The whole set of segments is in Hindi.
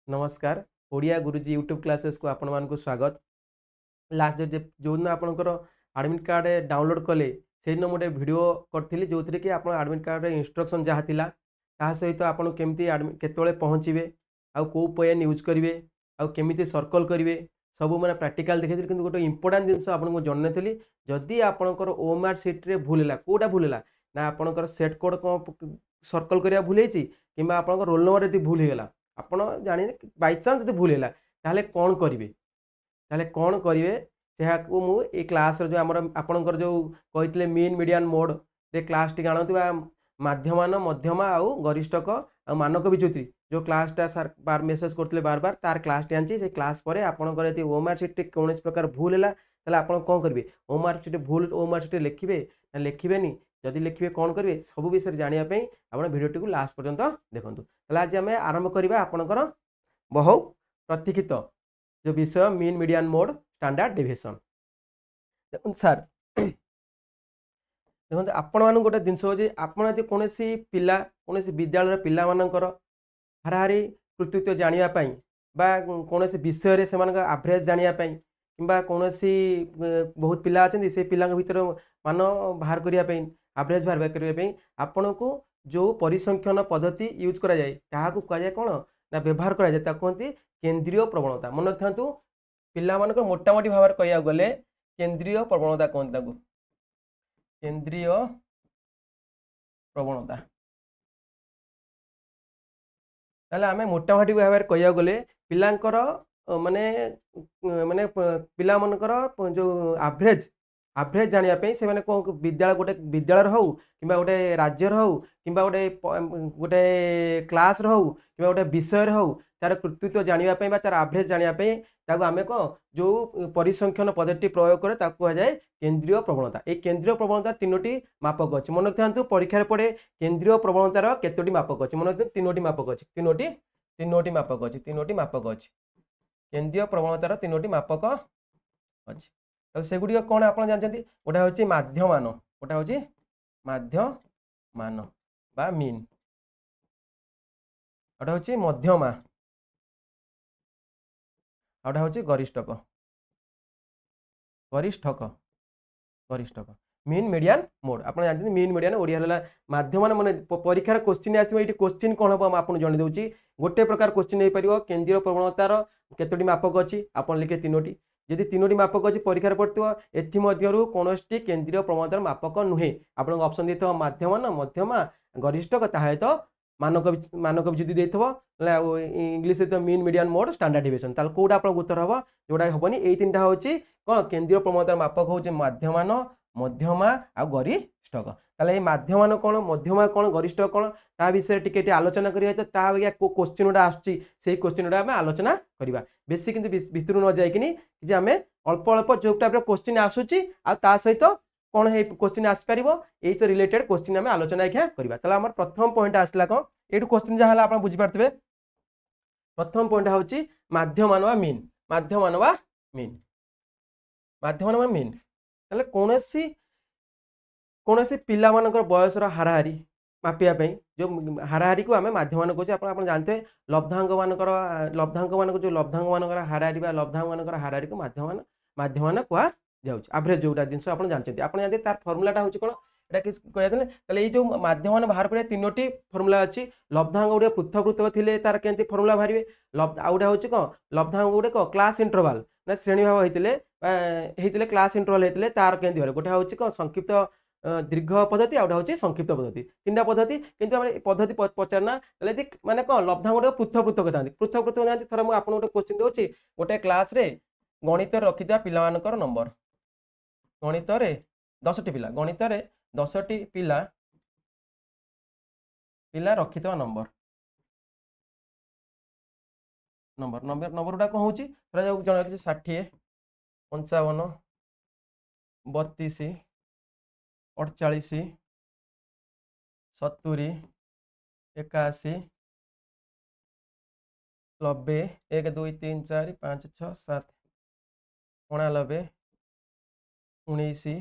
नमस्कार। ओडिया गुरुजी यूट्यूब क्लासेस को आपण मानक स्वागत। लास्ट जो दिन आपंकर आडमिट कार्ड डाउनलोड कले से दिन गोटे भिडियो करी जो थी कि आप आडमिट कार्ड इंस्ट्रक्शन जहाँ थी सहित आपड़ केमी केत पहुँचे आउ कौ पेन यूज करेंगे आमती सर्कल करेंगे सब मैंने प्राक्टिकल देखी कि गोटे इंपोर्टाट जिन आपको जननी जदि आपंकर ओमार सीट्रे भूल है कौटा भूल है ना आपंकर सेट कोड कौन सर्कल करवा भूल कि आप रोल नंबर यदि भूल होगा आप जाने बाई चान्स जो भूल है ताहले कौन करेंगे ताहले कौन करेंगे को मुझे क्लास जो आमर आपणकर जो कहते मीन मीडियन मोड रे क्लास टी आनती माध्यमान मध्यमा आउ गरिष्ठक आ मानक विच्युति जो क्लासटा सार बार मेसेज करते बार बार तार क्लास टी आनी से क्लास पर आपंकर यदि ओमार सीट कौन प्रकार भूल है आप कौन करेंगे ओमार सीट भूल ओमार सीट लिखे ना लिखे जदि लिखे कौन करेंगे सब विषय जानापी आप भिडियो को लास्ट पर्यंत देखूँ। तो आज आम आरंभ करवा आपणकर बहु प्रतीक्षित जो विषय mean median mode standard deviation. देखो सार देखो आपण मान गोटे जिनस हो आपड़ कौन पिला कौन विद्यालय पिला हाराहारी कृतित्व जानापी कौन विषय से एवरेज जानापी कि कौन बहुत पिला अच्छा से पिला भर मान बाहर करने एवरेज बाहर करने आपण को जो परिसंख्यन पद्धति यूज करा जाए ताकू कहुए कौन ना व्यवहार करा जाए कहते केंद्रीय प्रवणता मन था पिला मान मोटामोटी भाव कह गले केंद्रीय प्रवणता कहते केंद्रीय प्रवणता ताले आमे मोटामोटी भाव कह गले पिलांकर माने माने पिला मनकर जो एवरेज एवरेज जानापी से मैंने कौन विद्यालय गोटे विद्यालय हो कि गोटे राज्यर हो कि गोटे गोटे क्लास हो कि गोटे विषय हो तार कृतित्व जानापी तार एवरेज जानापी आम कौन जो परिसंख्यन पद्धति प्रयोग करे कहुए केंद्रीय प्रवणता। ये केंद्रीय प्रवणता तीनोटी मापक अच्छी मन रखु परीक्षा पड़े केंद्रीय प्रवणतार केतोटी मापक अच्छी मन रखु तीनोटी मापक अच्छी तीनोटी मापक अच्छी तीनोटी मापक अच्छी केंद्रीय प्रवणतार तीनोटी मापक अच्छी। तो सेगुड़ी कौन आप जानते गोटे हूँ माध्यमान गोटे हूँ माध्यमान बा मीन गोटे हूँ मध्यमा गोटे हूँ गरिष्ठक गरिष्ठक गरिष्ठक मीन मीडियन मोड आप जानते मीन मीडियन ओडिया माध्यमान मन परीक्षार क्वेश्चन आसो ये क्वेश्चन कौन हम आपको जन दूसरी गोटे प्रकार क्वेश्चन हो पार केंद्रीय प्रवणतार केतोटी मापक अच्छी आप लिखे तीनोटी जदि तीनोटी मापक अच्छी परीक्षार पड़ो एमध्य कौन केंद्रीय प्रवणतार मापक नुहे आप ऑप्शन देते माध्यमान मध्यमा गरिष्ठक ताहे तो मानक मानक विच्युति देव English mean median mode standard deviation ताल कौटा आप उत्तर हम जोड़ा हेनी ये तीन टा हूँ कौन केंद्रीय प्रवणतार मापक हूँ माध्यमान मध्यमा आ गरिष्ठक ताले माध्यमान कौन मध्यमा कौन गरिष्ठक कौन ता विषय टिके आलोचना करिया तो ता क्वेश्चन गुड़ा आसुची से क्वेश्चन गुड़ा आम आलोचना करवा बेसी किंतु भितर न जाइए आम अल्प अल्प जो टाइप क्वेश्चन आसूची आ सहित कौन है क्वेश्चन आसपार ये रिलेटेड क्वेश्चन आम आलोचना करवा। ताले आम प्रथम पॉइंट आसला कौन ये क्वेश्चन जहाँ आप बुझीपारे प्रथम पॉइंट हूँ माध्यमान वा मीन माध्यमान वा मीन माध्यमान वा मीन ताले कौन पिला मानकर बयसर हाराहारी मापियापी जो हाराहारी को आम माध्यमान कहे आप जानते हैं लब्धांग मानकर जो लब्धांग मानकर हाराहारी लब्धांग मानकर हाराहारी को माध्यमान माध्यमान कह जाऊँ एवरेज जोटा जिन आप जानते आप जानते तार फर्मुलाटा हूँ कौन ये कहते ये जो माध्यमान बाहर पड़े तीनोटी फर्मुला अच्छी लब्धांग गुड़े पृथक पृथक थे तार के फर्मुला बाहर आउटा हूँ कौन लब्धांग गुड़े कौन क्लास इंटरवाल ना श्रेणी भाव होते क्लास इंटरवाल होते तार के गोटे हूँ कौन संक्षिप्त दीर्घ पद्धति आउटा हूँ संक्षिप्त पद्धति तीन पद्धति किंतु पद्धति पचारना माने कौन लब्धांग गुड़े पृथक पृथक था पृथक पृथक जाती थर मुझे आपको गोटे क्वेश्चन दूसरी गोटे क्लास रे गणित रखिथा पिला नंबर गणित 10टी पिला गणित 10टी पिला पिला रखिथा नंबर नंबर नंबर नंबर गुड़ा कौन हूँ जन 60 55 32 48 70 81 90 1 2 3 4 5 6 7 99 19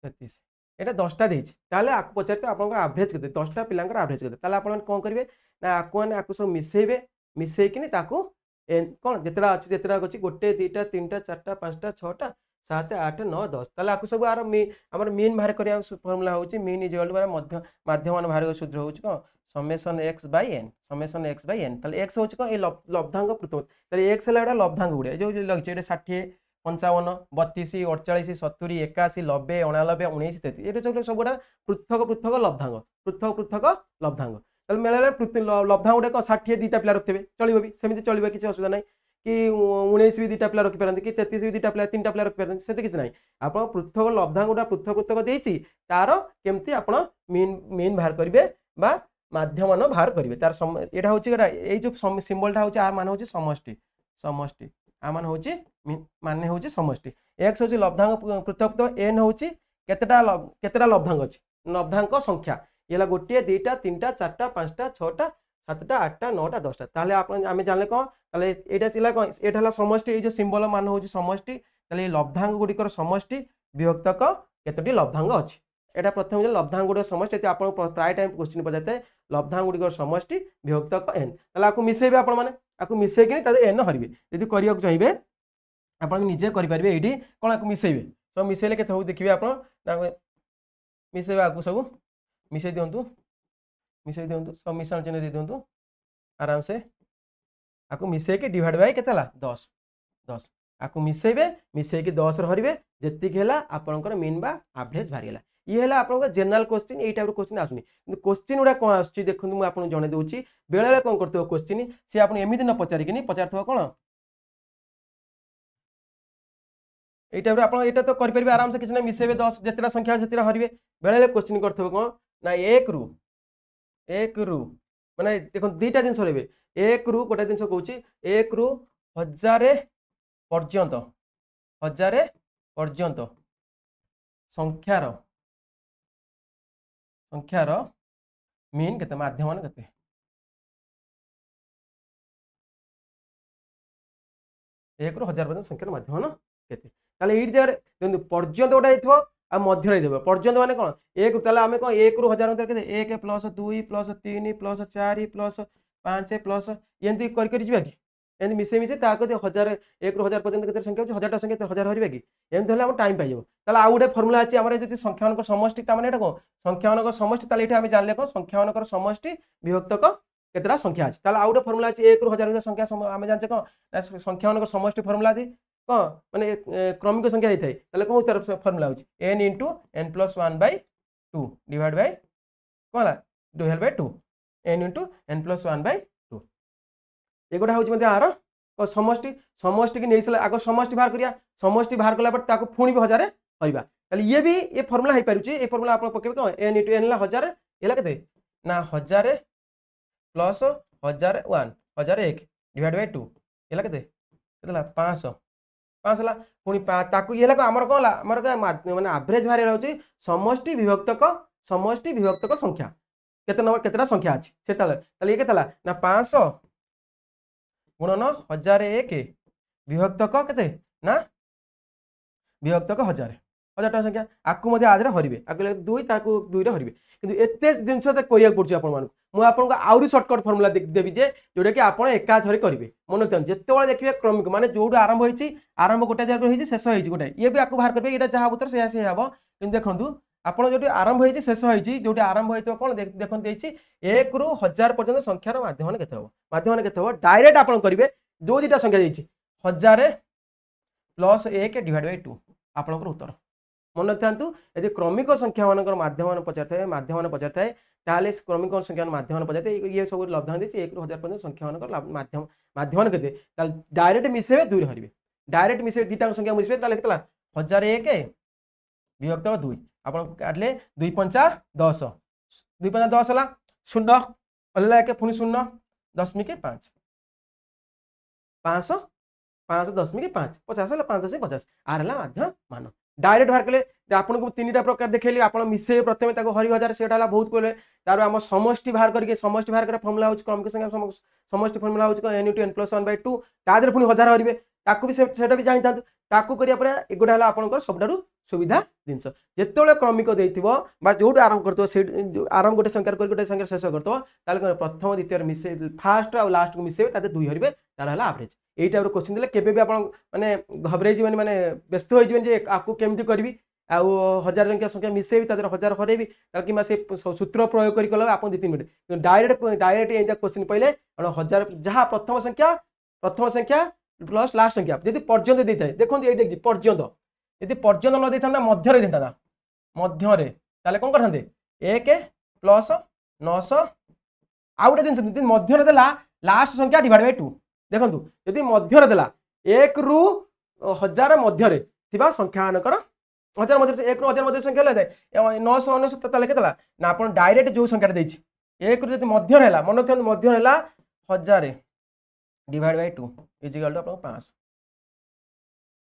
33 এটা 10টা ଦେଇଛି তাহলে আকু পচারতে আপনার এভারেজ কেতে 10টা পিলাঙ্কর এভারেজ কেতে তাহলে আপনারা কোন করিবে না আকু মানে আকু সব মিশাইবে मिसेकिनी ताकू कौन जितना अच्छी जितना अच्छी गोटे दुईटा तीन टा चार्टा पाँचटा छटा 7 8 9 10 ताले आपको सब आर आमर मीन बाहर करिया फॉर्मूला होची मीन इज इक्वल टू मध्य माध्यमान बाहर सूत्र होची को समेशन x बाय n ताले x होची को ए लब्धांग पृथक ताले x हला एटा लब्धांग गुडे जो लगचे एटा 60 55 32 48 70 81 90 89 19 33 एटा सब गुडा पृथक पृथक लब्धांग ताले मेले लब्धांग गुडे को 60 दीटा पिला रखथेबे चलिबो भी सेमिति चलिबो किछ असुविधा नै कि 19 भी दुईटा पिला रखिपारती कि 33 भी दुईटा पिला तीन पिला रखिपारती से किसी ना आप पृथक लब्धांगुटा पृथक पृथक देती तार केमती आप मीन बाहर करेंगे माध्यमान बाहर करेंगे तार यहाँ हूँ ये जो सिंबलटा हूँ आ मान हूँ समष्टि समष्टि आ मान हूँ मान हूँ समष्टि एक्स हूँ लब्धांग पृथक पृथक एन हूँ केतेटा लब्धांग अच्छी लब्धांग संख्या ये गोटे दुईटा तीन टा चार्टा पाँचटा छटा 7टा 8टा 9टा 10टा ताले आपण आमे जानले कोन ताले एटा चिला कोन एटा हला समष्टि ए जो सिंबल मान होची समष्टि ताले लब्धांग गुडिकर समष्टि विभक्तक केतोटी लब्धांग अछि एटा प्रथम जे लब्धांग गुडिकर समष्टि ते आपण प्राय टाइम क्वेश्चन पजाते लब्धांग गुडिकर समष्टि विभक्तक n ताले आकु मिसेबे आपण माने आकु मिसे कि ताले n हरिबे यदि करियक चाहिबे आपण निजे करि परिबे एडी कोन आकु मिसेबे तो मिसेले केते हो देखिबे आपण मिसेबे आकु सब मिसे दियंतु सब मिश्रण चिन्ह दे दियंतु आराम से आपको मिसे के डिवाइड बाय केतला 10 10 आपको मिसेबे मिसे के 10 हरिबे जेतिक हैला आपनकर मीन बा एवरेज भारी हैला ये हैला आपनकर जनरल क्वेश्चन ए टाइप क्वेश्चन आसुनी किंतु क्वेश्चन उडा कोन आसुची देखंतु मु आपन जणे दोउची बेले बेले कोन करथो क्वेश्चन से आपन एमिति न पचारि किनी पचारथो कोन ए टाइप रे आपन एटा तो करि परिबे आराम से किछ न मिसेबे 10 जेतरा संख्या जेतरा हरिबे बेले बेले क्वेश्चन करथो कोन ना 1 रु माने देखो दुईटा जिन रे एक रु गोटे जिन कहूँ 1 रु 1000 पर्यंत संख्यार मीन केते माध्यमान केते 1 रु 1000 पर्यंत संख्यार माध्यमान केते ताले एई जगह पर्यंत गोटा हेथबो आ मध्य देबे पर्यंत माने कोन एक ताले आमे कोन 1 रु 1000 अंतर केते 1 plus 2 plus 3 plus 4 plus 5 plus एंती कर कर जिबा कि एंती मिसे मिसे ता को 1000 1 रु 1000 पर्यंत केते संख्या 1000 टा संख्या 1000 हरिबा कि एंती हले हम टाइम पाइ जाबो ताले आ गुडे फार्मूला अछि हमर जति संख्यानक समष्टि ता माने एटा कोन संख्यानक समष्टि ताले एठी हम जानले कोन संख्यानक समष्टि विभक्तक केतरा संख्या अछि ताले आ गुडे फार्मूला अछि 1 रु 1000 संख्या हम जानचे कोन संख्यानक समष्टि फार्मूला दि कौन माने क्रमिक संख्या होता है कौन तार फर्मूला हो n into n plus 1/2 divide by कौन divide by 2 n into n plus 1/2 ये गोटा हूँ आर समष्टि समष्टि की नहीं आग समष्टि बाहर करिया समष्टि बाहर कला पर ताको पुणी भी 1000 कहबा ताले ये भी ये फर्मूला हो पारुची ये फर्मूला आप पकेबे कौन n इंटू n ला 1000 एला केते ना 1000 प्लस 1001 डिवाइड बाय 2 एला केते केतला 500 5 पुणी ताकू ये आमर कौन आमर माने एवरेज बाहर रहउची समष्टि विभक्तक संख्या केते नंबर केतेटा संख्या अछि से ताले ये केतला ना 500 गुणन 1001 विभक्तक केते ना विभक्तक 1000 टा संख्या आकु मध्ये आधरे हरिबे आकु 2 ताकु 2 रे हरिबे किंतु एते जिंस ते करिया पड़छ आपन मान मु आपन को आउरी शॉर्टकट फार्मूला देबी जे जोडा कि आपन एका धरे करिवे मन तन जेते बेले देखिबे क्रमिक माने जोडू आरंभ होईची आरंभ गोटे जगह होईची शेष होईची गोटे ये भी आकु बाहर करबे एटा जहा उतर से हबो किंतु देखंतु आपन जोटी आरंभ होईची शेष होईची जोटी आरंभ होईतो कोन देखन देईची 1 रु 1000 पर्यंत संख्यार माध्यमान केते हबो डायरेक्ट आपन करिवे जो दिटा संख्या देईची 1000 प्लस 1 डिवाइड बाय 2 आपनकर उत्तर मन रखु यदि क्रमिक संख्या मानकर माध्यमान पचार थाए ताले क्रमिक संख्या माध्यमान पचार ये सब लब्धांग देछि 1 रु 1000 पर्यंत संख्या मानकर माध्यमान केते ताले डायरेक्ट मिसेबे 2 रे हरिबे डायरेक्ट मिसेबे दीटा संख्या मिसेबे ताले केतला 1001 विभक्त 2 आपण काटले 2 5 10 2 5 10 हला 0 हला के पुनी 0 .5 500 5.5 50 हला 5.50 आर हला माध्यमान डायरेक्ट बाहर कले आपन को तीन टा प्रकार देखेली आपन मिसे प्रथमे ताको हरि 1000 सेटा हला बहुत कोले तार हम समष्टि बाहर करके समष्टि बाहर कर फार्मूला होच क्रमिक संख्या समष्टि फार्मूला होच n * n + 1/2 तादर पुनी 1000 हरिबे ताकू भी सेटा भी जानि थांतु ताकू करिया परे एगोडा हला आपनकर सबडारु सुविधा जिंस जेतेबेले क्रमिक देइथिबो बा जोड आरंभ करतो से आरंभ गोटे संख्या कर गोटे संख्या शेष करतो ताले प्रथम द्वितीय मिसे फास्ट आ लास्ट को मिसेबे ताते 2 हरिबे तार हला एवरेज एई टाइप रो क्वेश्चन देले केबे भी आपन माने घबराई जीवन माने व्यस्त होई जीवन जे आकू केमति करबी आउ 1000 संख्या मिसेबी तादर 1000 हरेबी ताल कि से सूत्र प्रयोग करी कला आपन 2-3 मिनिट डायरेक्ट एंता क्वेश्चन पहिले 1000 जहां प्रथम संख्या प्लस लास्ट संख्या यदि पर्यंत देता है देखो ये देखिए पर्यंत यदि पर्यंत न देता मध्य देता मध्य ताले कौन करते 1 प्लस 900 आउ गोटे जिन मध्य देला लास्ट संख्या डिवाइड बाय 2 देखो यदि मध्य देला 1 रु 1000 मध्य थिबा संख्या मानकर 1000 मध्य 1 रु 1000 मध्य संख्या ले 999 ताले केतला ना अपन डायरेक्ट जो संख्या देछि 1 रु यदि मध्य रहला मन थ मध्य रहला 1000 डिवाइड बाय 2 इजिकल टू आपन 5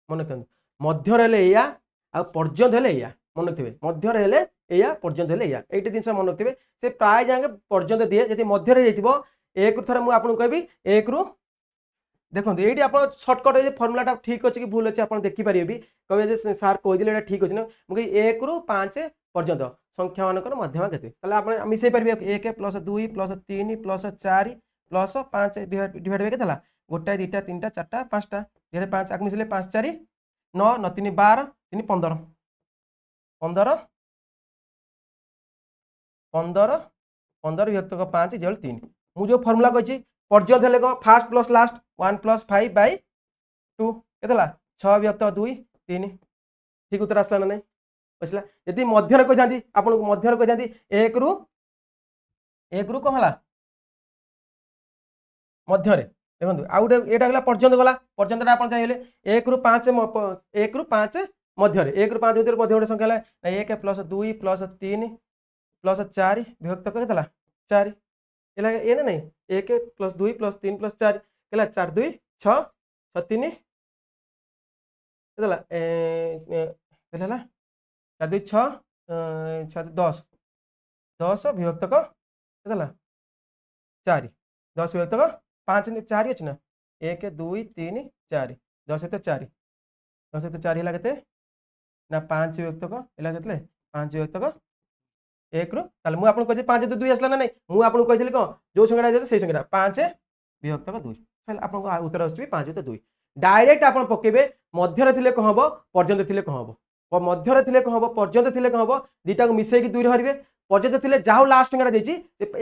मन थ मध्य रहले या आ पर्यंत हेले या मन थिबे मध्य रहले या पर्यंत हेले या एटी दिन मन थिबे से प्राय जांगे पर्यंत दिए यदि मध्य रे जइतिबो 1 थरा मु आपन कहबी 1 रु देखो ये आप सर्टकट ये फर्मुला ठीक अच्छे कि भूल अच्छे आप देखिपारे भी कहे सार कहीदे ठीक अच्छे ना मुझे 1 रु 5 पर्यंत संख्या मानक मध्यमा के मिसई पारे 1 plus 2 plus 3 plus 4 plus 5 divide by के गोटाए 2टा 3टा 4टा 5टा डिवाइड 5 आगे मिसले 5 4 9 9 3 12 3 15 15 15 15 विभक्त 5 जल 3 मुझे फर्मुला कही पर्यंत हेले कौन first plus last 1 plus 5 by 2 केतला 6 विभक्त 2 3 ठीक उत्तर आसला ना नहीं बसला यदि मध्य कही था आपन मध्य कही था 1 रु कौन है मध्य देखो आउ एटा गला पर्यंत गला पर्यंत आप चाहिए 1 रु 5 मध्य 1 रु 5 भीतर मध्य गोटे संख्या है 1 प्लस 2 प्लस 3 प्लस 4 विभक्त केतला 4 ये ना नहीं 1 प्लस 2 प्लस 3 प्लस 4 केला 4 2 6 6 3 केतला केला 4 2 6 6 10 10 विभक्त केतला 4 10 विभक्त 5 4 अच्छे ना 1 2 3 4 10 सहित 4 10 सहित 4 है केते ना 5 विभक्त है केतले 5 विभक्त 1 रु ताले मु आपन कहि 5 2 आसला ना नहीं मु आपन कहि कौन जो संख्या दे से संख्या 5 विभक्त 2 ताले आपन उत्तर आछबी 5 विभक्त 2 डायरेक्ट आपन पकेबे मध्य रे थिले कौन हबो पर्यंत थिले कौन हबो मध्य रे थिले कौन हबो पर्यंत थिले कौन हबो दीटा को मिसई की 2 रे हरिबे पर्यंत थिले जाऊ लास्ट संख्या देछि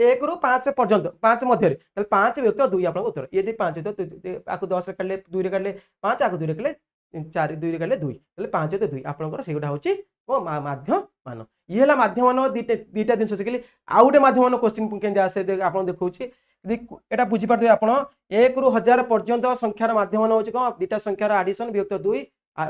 1 रु 5 पर्यंत 5 मध्य रे ताले 5 विभक्त 2 आपन उत्तर ये 5 तो आको 10 रे काटले 2 रे काटले 5 आको 2 रे काटले 4 2 रे काटले 2 ताले 5 तो 2 आपनकर सेगोटा होछि ओ माध्यम मान ये हला माध्यम मान दीटा दिन सिखली आउ गोटे माध्यम मान क्वेश्चन केंदे आसे आपन देखौछि एटा बुझी पारथि आपन 1 रु 1000 पर्यंत संख्यार माध्यम मान होछि कोन दीटा संख्यार एडिशन विभक्त 2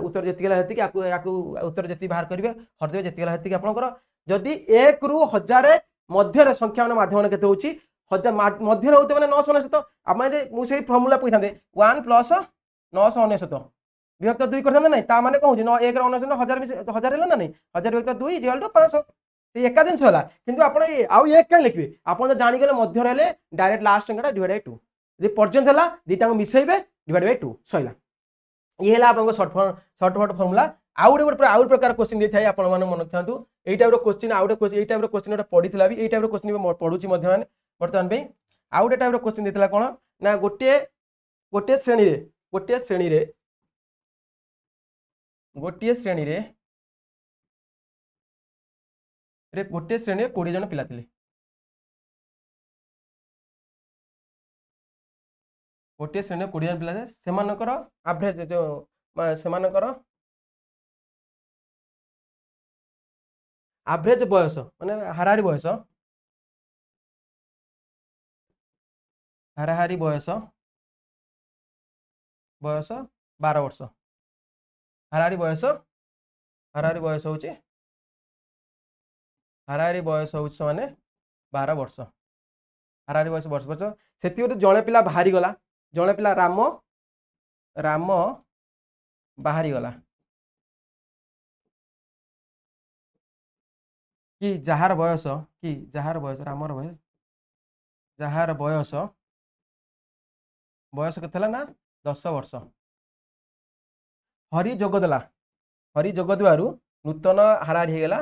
उत्तर जति गला हेति कि आकु उत्तर जति बाहर करिवे हर देबे जति गला हेति कि आपनकर जदि 1 रु 1000 मध्य संख्या मान माध्यम केते होछि 1000 मध्य होते माने 999 आपण जे मु सेही फार्मूला पइथांदे 1 प्लस 999 विभक्त 2 करथांदे नै ता माने कहू 1 रे 999 1000 हेला ना नै 1000 विभक्त 2 इक्वल टू 500 ते एका दिन होला किंतु आपण आउ एक का लिखबे आपण तो जानि गेले मध्य रहले डायरेक्ट लास्ट संख्याटा डिवाइड बाय 2 यदि पर्यंत होला दीटा को मिसैबे डिवाइड बाय 2 सइला ये हला आपन शॉर्टकट फार्मूला आउ प्रकार क्वेश्चन दे थाई आपण माने मन थांतु एई टाइप रो क्वेश्चन आउ क्वेश्चन एई टाइप रो क्वेश्चन पढिथिला भी एई टाइप रो क्वेश्चन पढुची मध्ये वर्तमान पे आउ टाइप रो क्वेश्चन देथिला कोन ना गोटे श्रेणी रे गोटे श्रेणी रे 20 जन पिला थिले गोटे श्रेणी 20 जन पिला सेमानकर एवरेज जो सेमानकर एवरेज बयस माने हाराहारी बयस 12 वर्ष हाराहारी बयस होची माने 12 वर्ष हाराहारी बयस वर्ष सेति जणे पिला बाहरी गला जणे पिला राम बाहरी गला कि जहार बयस रामर बयस जहार बयस केतेला ना 10 वर्ष हरि जोगदेला हरि जोग देवारू नूतन हाराहारी हेगला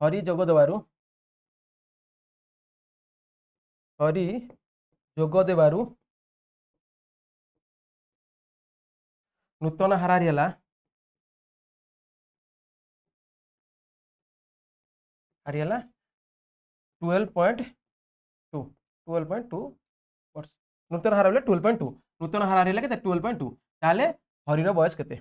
हरि जोग देवारू हरि जोग देवारू नूतन हाराहारी हेला हारिला 12.2 12.2 नूतन हार 12.2 नूतन हार हारिला के 12.2 ताले हरिर बयस केते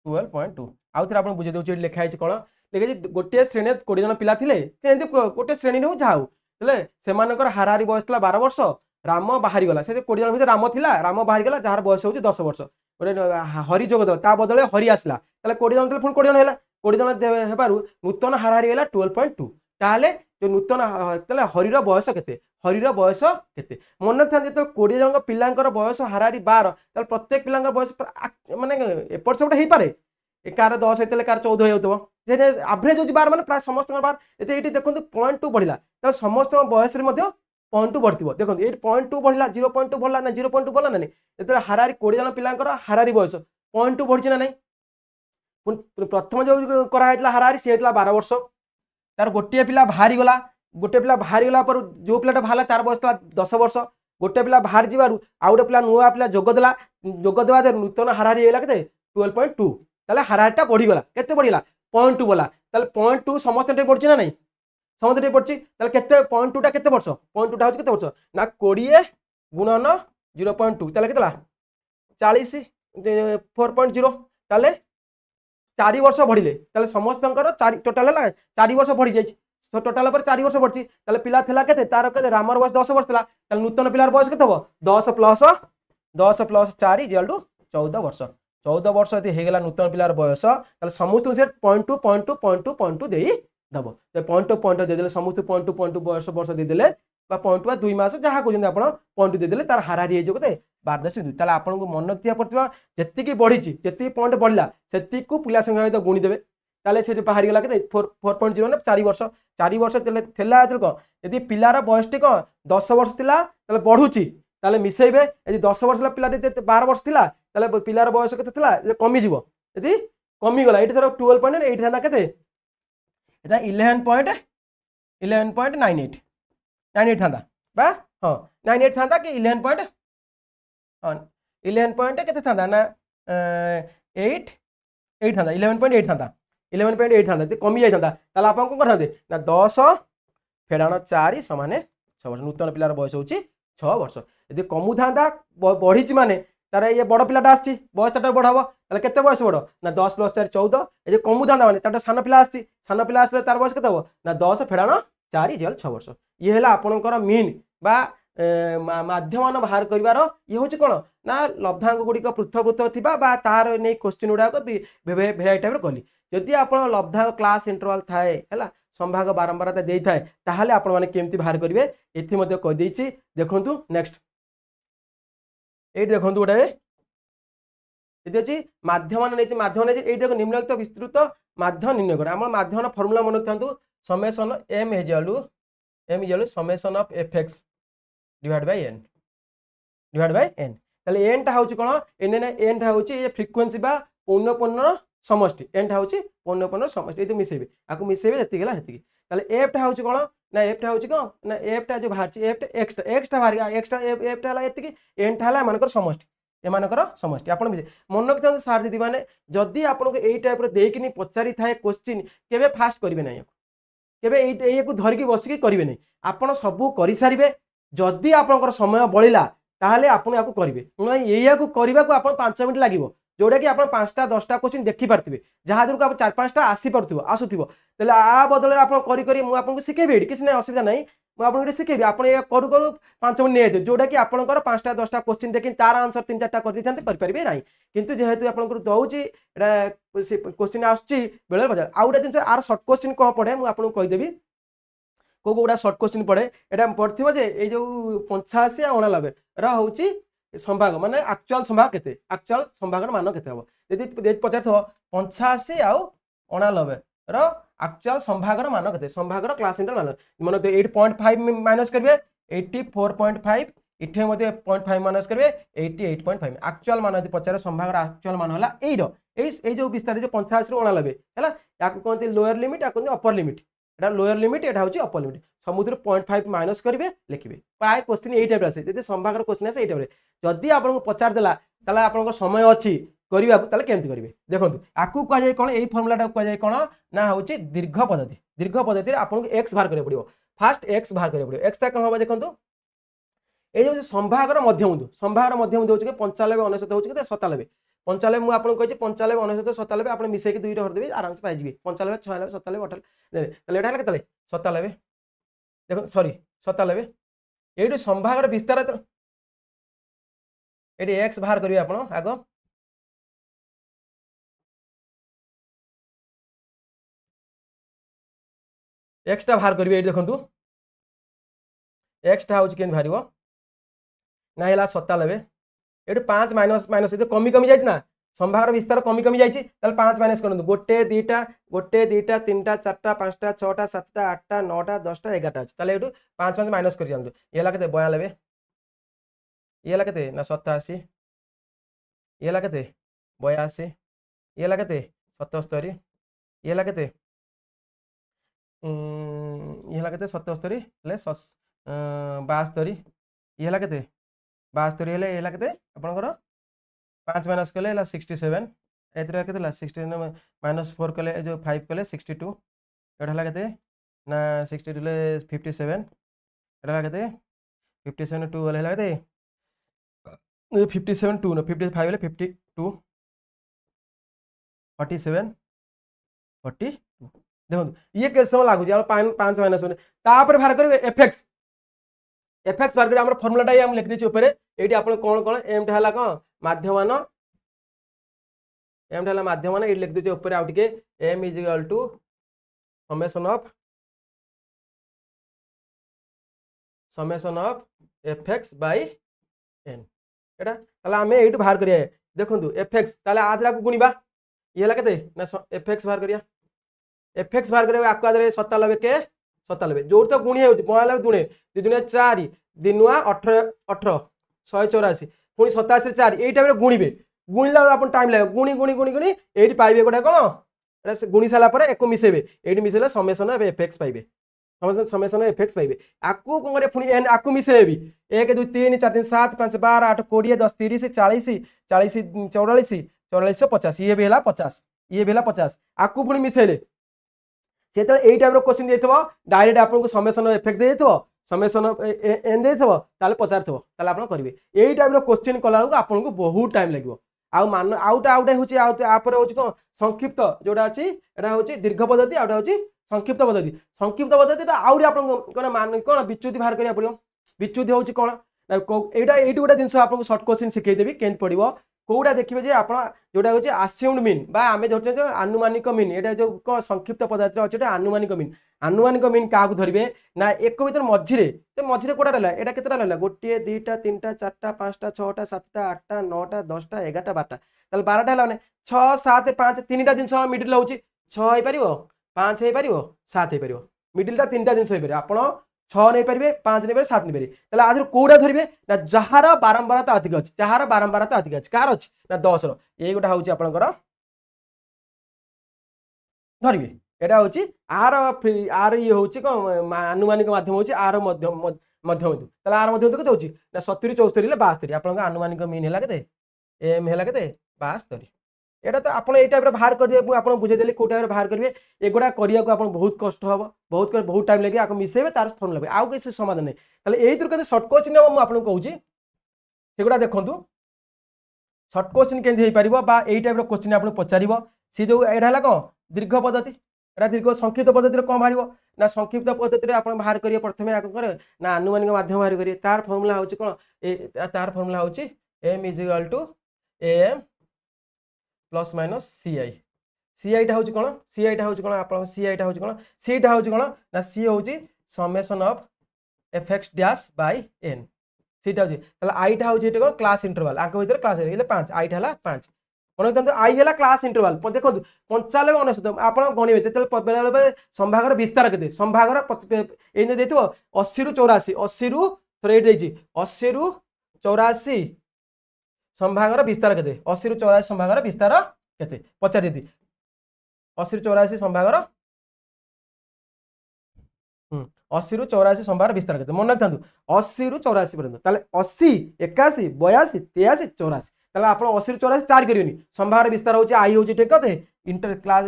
12.2 आउ थे आपन बुझे दउछि लिखा है कोन लिखे गोटे श्रेणी 20 जन पिला थिले सेंति गोटे श्रेणी नु जाऊ तले सेमानकर हाराहारी बयस थला 12 वर्ष राम बाहरी गला से 20 जन भीतर राम थिला राम बाहरी गला जार बयस होछि 10 वर्ष गोटे हरि जोग दल ता बदले हरि आसला तले 20 जन तले पुन 20 जन हैला 20 जन हेबारु नूतन हाराहारी गेला 12.2 ताले जो नूतन तले हरिर बयस केते हरिर बयस केते मन रखता जो 20 जन पिलांकर बयस हाराहारी 12 तले प्रत्येक पिलांकर बयस माने एपट सेपट हेई पारे कार 10 हेतले कार 14 हेउतबो जे एवरेज होछि 12 माने प्राय समस्त 12 एते एटी देखंतु 0.2 बढ़िला तले समस्त बयस रे मध्ये 0.2 बढ़तिबो देखंतु 8.2 बढ़िला 0.2 बढ़ला ना 0.2 बढ़ला ना एते हाराहारी 20 जन पिलांकर हाराहारी बयस 0.2 बढ़छि ना नहीं प्रथम जो करा हेतला हाराहारी से हेतला 12 वर्ष तार गोटे पिला बाहरी गला गोटे पिला बाहरी गला पर जो पिलाटा बाहला तार बयस 10 वर्ष गोटे पिला बाहर जीवारु आ गोटे पिला नुआ पिला जोग देवा नूतन हाराहारी हेला केते 12.2 ताले हाराहारीटा बढ़ी गला केते बढ़िला 0.2 बोला ताले 0.2 समस्त टे पड़छि ना नहीं समस्त टे पड़छि ताले केते 0.2 टा केते वर्ष 0.2 टा होछि केते वर्ष ना 20 गुणन 0.2 ताले केतला 40 4.0 ताले 4 वर्ष बढ़िले ताले समस्तंकर 4 टोटल है 4 वर्ष बढ़ी जाई तो टोटल पर 4 वर्ष बढ़छि ताले पिला थला केते तार केते रामर बयस 10 वर्ष थला ताले नूतन पिलार बयस केते हो 10 प्लस 4 इक्वल टू 14 वर्ष 14 वर्ष यदि हेगला नूतन पिलार बयस ताले समस्त से 0.2 देई दबो तो 0.2 दे देले समस्त 0.2 वर्ष दे देले बा 0.2 2 मास जहा को जंदे आपण 0.2 दे देले तार हाराहारी हे जो केते 12.2 ताले आपण को मन रखिया पड़तिबा जत्ती बढ़ीची जत्ती पॉइंट बढ़ला सेत्ती को पिला संगे तो गुणी देबे ताले से बाहरी गला के 4.0 ने 4 वर्ष थेला को यदि पिलार बयसटी को 10 वर्ष थिला ताले बढ़ुची ताले मिसेइबे यदि 10 वर्ष पिला 12 वर्ष थिला ताले पिलार बयस केते थिला कमी जीवो यदि कमी गला एठी थरो 12.8 थाना केते एटा 11.98 थांदा बा हां 98 थांदा कि 11 केते थांदा ना 8 थांदा 11.8 थांदा 11.8 थांदा ते कमी जाई थांदा ताला आपन को करथांदे ना 10 फेडाण 4 समान 6 वर्ष नूतन पिलार बयस होची 6 वर्ष यदि कमु थांदा बढ़ीची माने तार ये बड़ पिलाटा आछि बयसटा बढ़ाबो ताले केते बयस बड़ ना 10 प्लस 4 14 यदि कमु थांदा माने ताटा सान पिला आसले तार बयस केते हो ना 10 फेडाण 4 इक्वल 6 वर्ष ये हेला आपनकर मीन बा माध्यम बाहर करिवार ये होची कोन ना लब्धांक गुड़िक पृथक पृथक थिबा बा तार नै क्वेश्चन गुड़ाक भेराइटी टाइप कली जदि आपण लब्धांक क्लास इंटरवल थाए हैला संभाग बारंबारता देई थाए ताहाले आपण माने केमती बाहर करिवे एथि मध्ये कह देइछि देखंतु नेक्स्ट एट देखंतु गोटे एथि अछि माध्यम नै माध्यम नै एइ देखो निम्नलिखित विस्तृत माध्यम निर्णय कर हमर माध्यम फार्मूला मन रखंतु summation m equal summation of fx divide by n ताले n टा होची कोन n टा होची ये फ्रीक्वेंसी बा पौनपुन्नर समष्टि n टा होची पौनपुन्नर समष्टि ए तो मिसेबे आकु मिसेबे जति गेला हेति ताले f टा होची कोन ना f टा होची कोन ना f टा जो बाहरची x टा बाहर x टा f टा हला एति n टा हला मानकर समष्टि ए मानकर समष्टि आपण मिसे मन रखता सार दीदी माने जदी आपण को एई टाइप रे देकिनी पचारि थाए क्वेश्चन केबे फास्ट करिवे नै केबे एई को धरि की बसिकी करिवे नै आपण सबु करि सारिबे जदि आपनकर समय बळिला ताहाले आपण याकू करिवे नै एया को करबा को आपण 5 मिनिट लागिवो जोडा कि आपण 5टा 10टा क्वेश्चन देखि पारतिबे जहा दूर को आप 4-5टा आसी परतिबो आसुतिबो तले आ बदले आपण करि करि मु आपन को सिखेबे किछ नै असुविधा नै मु आपन को सिखेबे आपण या करू करू 5 मिनिट नै जोडा कि आपनकर 5टा 10टा क्वेश्चन देखि तार आंसर 3-4टा कर दिथांते करि परिबे नै किंतु जेहेतु आपन को दउची एटा क्वेश्चन आछी बेले बजार आउडा दिन आर शॉर्ट क्वेश्चन को पड़े मु आपन को कहि देबी को गोडा शॉर्ट क्वेश्चन पड़े एटा पड़थिबो जे ए जो 85 89 रा होची संभाग माने एक्चुअल संभाग केते एक्चुअल संभागर मान केते हो यदि पचार थो 85 आउ 89 रो एक्चुअल संभागर मान केते संभागर क्लास इंटर मान मन तो 8.5 माइनस करबे 84.5 इठे मते 0.5 माइनस करेंगे 88.5 एक्चुअल मान यदि पचारे संभागर एक्चुअल मान होला एई जो विस्तार जो 85 रु 89 हैला याकु कहते लोअर लिमिट या कहते अपर लिमिट एटा लोअर लिमिट एटा होची अपर लिमिट समुद्र 0.5 माइनस करेंगे लिखिबे प्राय क्वेश्चन एई टाइप आसे जदि संभागर क्वेश्चन आसे एई टाइप रे जदि आपन पचार देला ताले आपन समय अछि करिबा ताले केमति करिवे देखंतु आकु कह जाय कोन एई फार्मूलाटा कह जाय कोन ना होची दीर्घ पद्धति रे आपन x बाहर करे पड़िबो फास्ट x बाहर करे पड़िबो x ता कोन होबा देखंतु ए जो संभागर मध्यम बिंदु होची के 95 99 होची के 97 95 मु आपन कहै छी 95 99 97 आपन मिसै के दुई रे हर देबे आराम से पाइ जिवे 95 96 97 98 तले एटा केतले 97 देखो सॉरी 97 एडु संभागर विस्तार एडी x बाहर करिवे आपन आगो x टा बाहर करिवे एडी देखंतु x टा होची केन भारिवो ना हैला 97 एडु 5 माइनस माइनस ए कमी कमी जाइछ ना संभागर विस्तार कमी कमी जाइछ ताले 5 माइनस करंतु गोटे दीटा 3टा 4टा 5टा 6टा 7टा 8टा 9टा 10टा 11टा अछि ताले एडु 5 5 माइनस कर जानतु एला केते 92 एला केते ना 87 एला केते 82 एला केते 77 एला केते एला केते 77 ले 72 एला केते 72 हेले एला केते आपनकर 5 माइनस कले एला 67 एतरा केते ला 69 माइनस 4 कले जो 5 कले 62 एटा हला केते ना 62 ले 57 एटा केते 57 2 हला केते 57 2 न 55 ले 52 47 42 देखो ये के समय लागु जे 5 माइनस तापर बाहर करिवे एफएक्स बाहर करिवे हमर फार्मूला टाइ हम लिख दिछि ऊपर एठी आपण कोन एम टा हला कोन माध्यमान एम टा हला माध्यमान एठी लिख दिछि ऊपर आउ टिके m = summation of fx by n एटा ताला हमें एठी बाहर करिया देखंतु fx ताले आधरा को गुणीबा ये हला केते ना fx बाहर करिया fx बाहर करिया आकु आदरे 97 के 97 जोर तो गुणी होउची 92 दुणे 2 दुणे 4 दिनुआ 18 18 184 पुनी 87 4 एई टाइम रे गुणीबे गुणीला अपन टाइम लागे गुणी गुणी गुणी गुणी एठी पाइबे गोटा कोन एटा गुणी साला परे एको मिसेबे एठी मिसेला समेशन ऑफ fx पाइबे समेशन ऑफ fx पाइबे आकु कोन रे पुनी n आकु मिसेबी 1 2 3 4 3 7 5 12 8 20 10 30 40 40 44 44 50 ये भेला 50 ये भेला 50 आकु पुनी मिसेले सेते एई टाइप रो क्वेश्चन देथबो डायरेक्ट आपन को समेशन ऑफ fx देथबो समेशन ऑफ n देथबो ताले पचारथबो ताले आपन करिवे एई टाइप रो क्वेश्चन कला को आपन को बहुत टाइम लागबो आ मान आउटा होची आ पर होची कोन संक्षिप्त जोडा अछि एटा होची दीर्घ पद्धति आउटा होची संक्षिप्त पद्धति तो आउरी आपन कोन मान कोन विच्युति बाहर करिया पड़ियो विच्युति होची कोन एटा एटी गोटा जिंस आपन को शॉर्ट क्वेश्चन सिखै देबी केन पड़िबो कोडा देखिबे जे आपण जोडा होची अज्यूम्ड मीन बा आमे जोचे जो अनुमानिक मीन एटा जो को संक्षिप्त पद्धति अछि एटा अनुमानिक मीन का को धरिबे ना एक भीतर मझिरे कोडा रहला एटा केतरा रहला गोटे 2टा 3टा 4टा 5टा 6टा 7टा 8टा 9टा 10टा 11टा 12टा ताल 12टा हला माने 6 7 5 तीनटा जिंस मिडिल होची 6 हे परिबो 5 हे परिबो 7 हे परिबो मिडिल ता तीनटा जिंस हे परिबो आपण 6 नै परिबे 5 नै परिबे 7 नै परिबे ताले आदर कोडा धरिबे ना जहार बारंबारता अधिक अछि कार अछि ना 10 रो ए गोटा होची आपनकर धरिबे एटा होची आर ये होची को अनुमानिक माध्यम होची आर मध्यम ताले आर मध्यम कते होची ना 70 74 ले 72 आपनका अनुमानिक मीन हैला केते एम हैला केते 72 एटा तो आपण ए टाइप रे बाहर कर दिए आपण बुझे देली को टाइप रे बाहर करबे एगोडा करिया को आपण बहुत कष्ट हबो बहुत टाइम लागे आको मिसेबे तार फोन लेबे आउ किसी समाधान नै ताले एई तुर कते शॉर्ट क्वेश्चन हम आपण कहूची सेगोडा देखंतु शॉर्ट क्वेश्चन केन हेई परिबो बा एई टाइप रो क्वेश्चन आपण पचारिबो सी जो एडा हला को दीर्घ पद्धति एटा दीर्घ संक्षिप्त पद्धति रे कोन बाहरिबो ना संक्षिप्त पद्धति रे आपण बाहर करिए प्रथमे आको करे ना अनुमानिक माध्यम बाहर करिए तार फार्मूला होची कोन तार फार्मूला होची m = am plus minus ci टा होची कोन ci टा होची कोन आपण ci टा होची कोन c टा होची कोन ना c होची summation of fx dash by n c टा होची तला i टा होची एटा क्लास इंटरवल आंक भीतर क्लास हेले 5 i टा हला 5 कोन तंतु i हला क्लास इंटरवल देखो 95 99 आपण गणिबे तेतल बेले संभागर विस्तार केते संभागर एने देथिबो 80 रु 84 80 रु थोड़ा ये 80 रु 84 संभागर विस्तार केते 80 रु 84 संभागर विस्तार केते पचार दी 80 रु 84 संभागर 80 रु 84 संभागर विस्तार केते मन रखता 80 रु 84 पर्यंत ताले 80 81 82 83 84 ताले आपण 80 रु 84 4 करियोनी संभागर विस्तार होची आई होची ठीक कते इंटर क्लास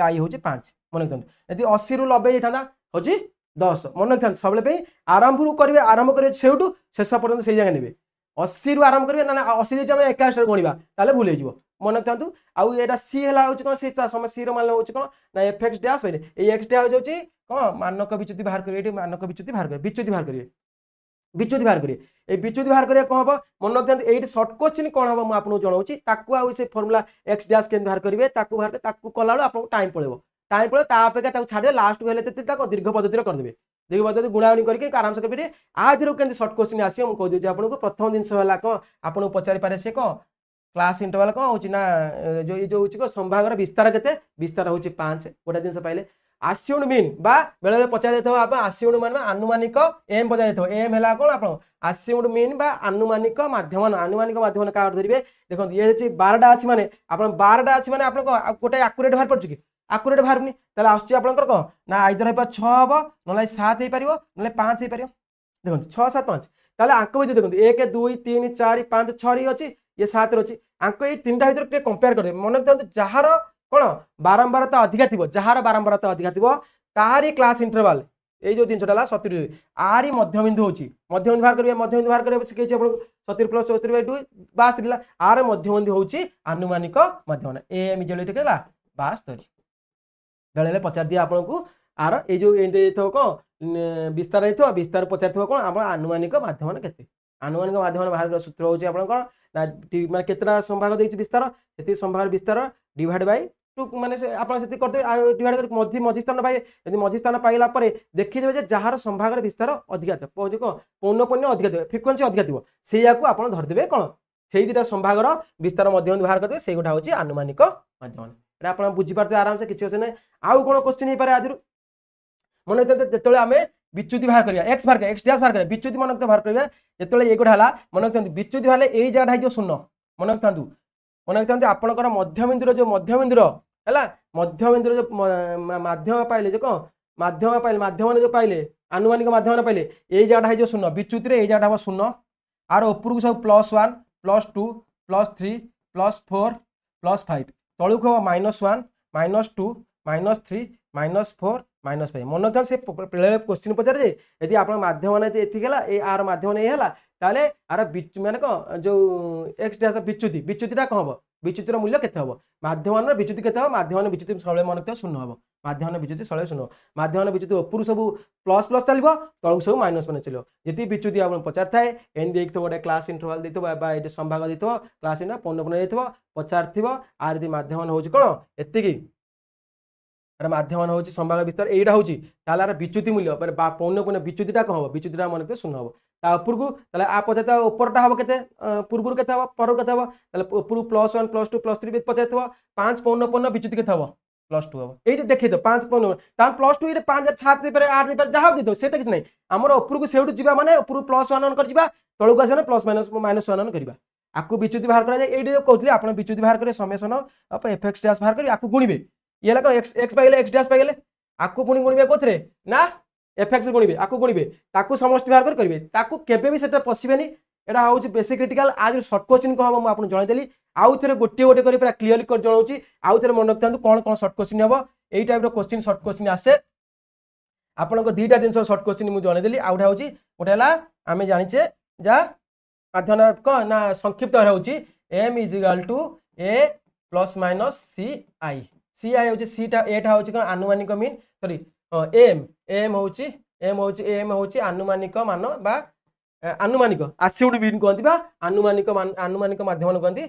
आई होची 5 मन रखता यदि 80 रु 90 जाता होची 10 मन रखता सबले पे आरंभ रु करिवे आरंभ करिवे सेउटू शेष पर्यंत से जगह नेबे 80 रु आरंभ करिवे ना 80 जे हम 81 गणिबा ताले भूल हेजिवो मन रखता आउ एटा सी हला होची कोन सी समय सी रो मान होची कोन ना एफएक्स डैश होइले ए एक्स डैश होची कोन मानक विच्युति बाहर करिवे एटी मानक विच्युति बाहर करिवे विच्युति बाहर करिवे ए विच्युति बाहर करिया कोन हबो मन रखता एटी शॉर्ट क्वेश्चन कोन हबो म आपन जणाउची ताकू आउ से फार्मूला एक्स डैश केन बाहर करिवे ताकू कलालो आपन टाइम पळेबो ता अपेक्षा ताकू छाडे लास्ट हेले ते ताको दीर्घ पद्धति कर देबे दीर्घ पद्धति गुणागुणी करके आराम से करिवे आ दिरो केन शॉर्ट क्वेश्चन आसी हम कह दियो आपन को प्रथम दिन हला को आपन पचारि पारे से को क्लास इंटरवल कौन होची ना जो ये जो होची को संभागर विस्तार केते विस्तार होची 5 गोटा दिन पाइले आस्यून मीन बा बेले बेले पचार देथो आप आस्यून मान आनुमानिक एम पचार देथो एम हला कोन आपण आस्यून मीन बा आनुमानिक माध्यमन का धरिबे देखो ये होची 12टा अछि माने आपण 12टा अछि माने आपण को गोटे एक्यूरेट बाहर पड़छ कि एक्यूरेट बाहर नी तले आछी आपनकर को ना आइदर हेपा 6 हबो नले 7 हे परिबो नले 5 हे परिबो देखो 6 7 5 तले अंक बजे देखो 1 2 3 4 5 6 री अछि ये 7 रो अछि अंक ये तीनटा भीतर के कंपेयर कर दे मन रखते जहार कोन बारंबारता अधिका थिबो जहार बारंबारता अधिका थिबो ताहारी क्लास इंटरवल ए जो 300 70 आरी मध्यबिंदु होची मध्यबिंदु बाहर करबे सिके छी आपण 70 प्लस 74/2 62 आर मध्यबिंदु होची आनुमानिक माध्यम एम इक्वल टू केला 72 बेले पचार दिया आपन को आर ए जो एंदे थो को विस्तार हेथो विस्तार पचार थो कोन आपण आनुमानिक माध्यम केते आनुमानिक माध्यम बाहर सूत्र होची आपण को ना माने केतना संभाग देछि विस्तार सेति संभाग विस्तार डिवाइड बाय 2 माने से आपण सेति करते डिवाइड कर मध्य स्थान पाए यदि मध्य स्थान पाइला परे देखि देबे जे जहार संभाग विस्तार अधिका थ पौज को पौनपन्य अधिका थ फ्रीक्वेंसी अधिका थिबो सेया को आपण धर देबे कोन सेही दिटा संभाग विस्तार मध्य बाहर करबे से गोटा होची आनुमानिक माध्यम एटा आपण बुझी पारते आराम से किछि होसे नै आउ कोन क्वेश्चन हे पारे आदिरु मन जेतले आमे विच्युति बाहर करिया एक्स बाहर करिया एक्स डैश बाहर करिया विच्युति मन बाहर करिया जेतले ए गोटा हला मन रखथांतु विच्युति वाले ए जाडा जो शून्य मन रखथांतु आपनकर मध्यबिंदुर जो मध्यबिंदुर हला मध्यबिंदुर जो माध्यम पाइले जो को माध्यम जो पाइले आनुमानिक माध्यम पाइले ए जाडा जो शून्य विच्युति रे ए जाडा हो शून्य आर ऊपर को सब +1 +2 +3 +4 +5 तळुक हो -1 -2 -3 -4 -5 मन रखता से क्वेश्चन पचार जे यदि आप माध्यम एला ए आर माध्यम ए हला ताले आर माने को जो एक्स डैश विच्युतिटा कौन हम विच्युतिर मूल्य केते हम माध्यम विच्युति केते हम माध्यम विच्युति सबले मन रखता 0 हम माध्यम विच्युति सबले 0 माध्यम विच्युति ऊपर सब प्लस प्लस चलिबो तळु सब माइनस माने चलिबो जति विच्युति आप पचार थाए एन देखथो गोटे क्लास इंटरवल देथो बा एटे संभाग देथो क्लास इना पौन देथो पचार थिबो आर यदि माध्यम होची कोन एतिकी माध्यम हूँ संभाग विस्तार यहाँ हूँ तार विच्युति मूल्य पौन विच्युतिटा कौन हम विच्युतिटा मन के 0 हम ऊपर को आ पचार उपरटा हम के पूर्व के पर के ऊपर +1 +2 +3 पचार 5 पौन विच्युति के +2 हम ये देखिए तो 5 पौन +2 ये 5 7 8 जहाँ भी से किसी ना आमर ऊपर को से जा मैंने ऊपर +1 कर तौक आस +-1 करवा आपको विच्युति बाहर कर कहते आप विच्युति बाहर करें समेसन एफएक्स डैश बाहर कर गुणवे ये लगा एक्स पाइले एक्स डैश पाइले आकु पुणी गुणिबे कोथरे ना एफएक्स गुणिबे आकु गुणिबे ताकु समष्टि बाहर करिवे ताकु केबे भी सेटा पसिबेनी एटा होउची बेसिक क्रिटिकल आज शॉर्ट क्वेश्चन को हम आपन जणाइ देली आउ थरे गोटे करी पूरा क्लियर कर जणाउची आउ थरे मन रखथांतु कोन शॉर्ट क्वेश्चन हबो एई टाइप रो क्वेश्चन शॉर्ट क्वेश्चन आसे आपन को दीटा दिन शॉर्ट क्वेश्चन मु जणाइ देली आउडा होउची गोटेला आमे जानिचे जा माध्यम को ना संक्षिप्त होउची m = a ± ci सी आई होची सीटा एटा होची कोन आनुमानिक मीन सॉरी एम होची आनुमानिक मान बा आनुमानिक आसिउड मीन कहंती बा आनुमानिक माध्यम कहंती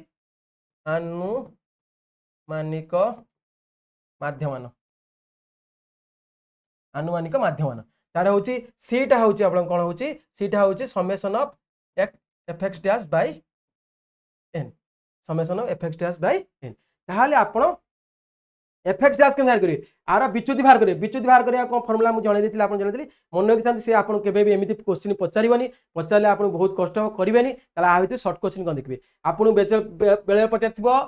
आनुमानिक माध्यम तार होची सीटा होची आपण कोन होची सीटा होची summation of FX dash by N summation of FX dash by N ताहाले आपण एफएक्स डैश के बाहर करेंगे आर विच्युति बाहर करेंगे विच्युति बाहर करिया कोन फार्मूला मु जणै देथिला आपन जणै देली मन रखि से आपन केबे भी एमिति क्वेश्चन पचारिबनी पचारले आपन बहुत कष्ट करिवेनी ताला आ भितर शॉर्ट क्वेश्चन कोन देखबे आपन बेले पचारथिबो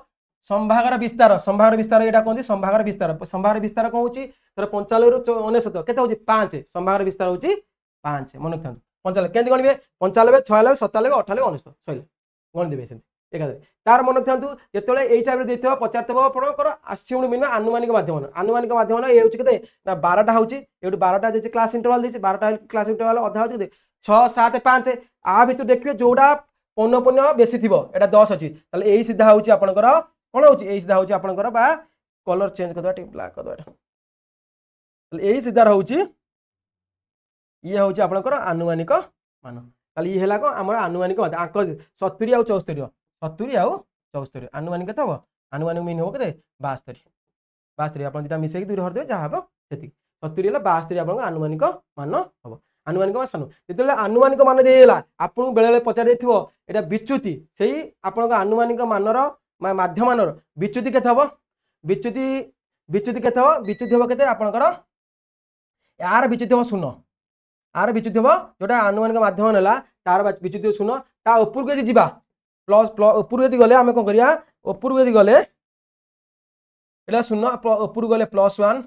संभागर विस्तार एटा कोन संभागर विस्तार कोन होची तर 95 रु 99 केते होची 5 संभागर विस्तार होची 5 मन रखथान 95 केंति गणिबे 95 96 97 98 99 सइले गण देबे सेंति एकादे तार मन रखथांतु जेतेले एई टाइप रे देथिबो पचारथबो आपनकर आस्युम मिनिमम आनुमानिक माध्यम ए होची केते ना 12 टा होची एटु 12 टा जेची क्लास इंटरवल देची 12 टा क्लास इंटरवल अधा होची 6 7 5 आ भितर देखिबे जोडा पौन बेसी थिबो एटा 10 अछि ताले एई सीधा होची आपनकर कोन होची एई सीधा होची आपनकर बा कलर चेंज करदो टी ब्लैक करदो एटा ताले एई सीधा होची ये होची आपनकर आनुमानिक मान ताले ई हेला को हमर आनुमानिक मान अंक 70 आ 74 70 आउ 74 आनुमानिक केते हो आनुमानिक मीन हो केते 72 72 आपण दिटा मिसेक दूर हर दे जा हबो सेति 70 हला 72 आपण आनुमानिक मान हबो आनुमानिक मान सानु जेतेले आनुमानिक मान देला आपण बेले पचार देथिबो एटा विच्युति सेही आपण आनुमानिक मानर माध्यमानर विच्युति केते हबो विच्युति केते हबो विच्युति हबो केते आपणकर यार विच्युति हबो 0 आर विच्युति हबो जोटा आनुमानिक माध्यम नेला तार विच्युति 0 ता ऊपर के जिबा प्लस ऊपर यदि गले आमे कोन करिया ऊपर यदि गले एला 0 ऊपर गले +1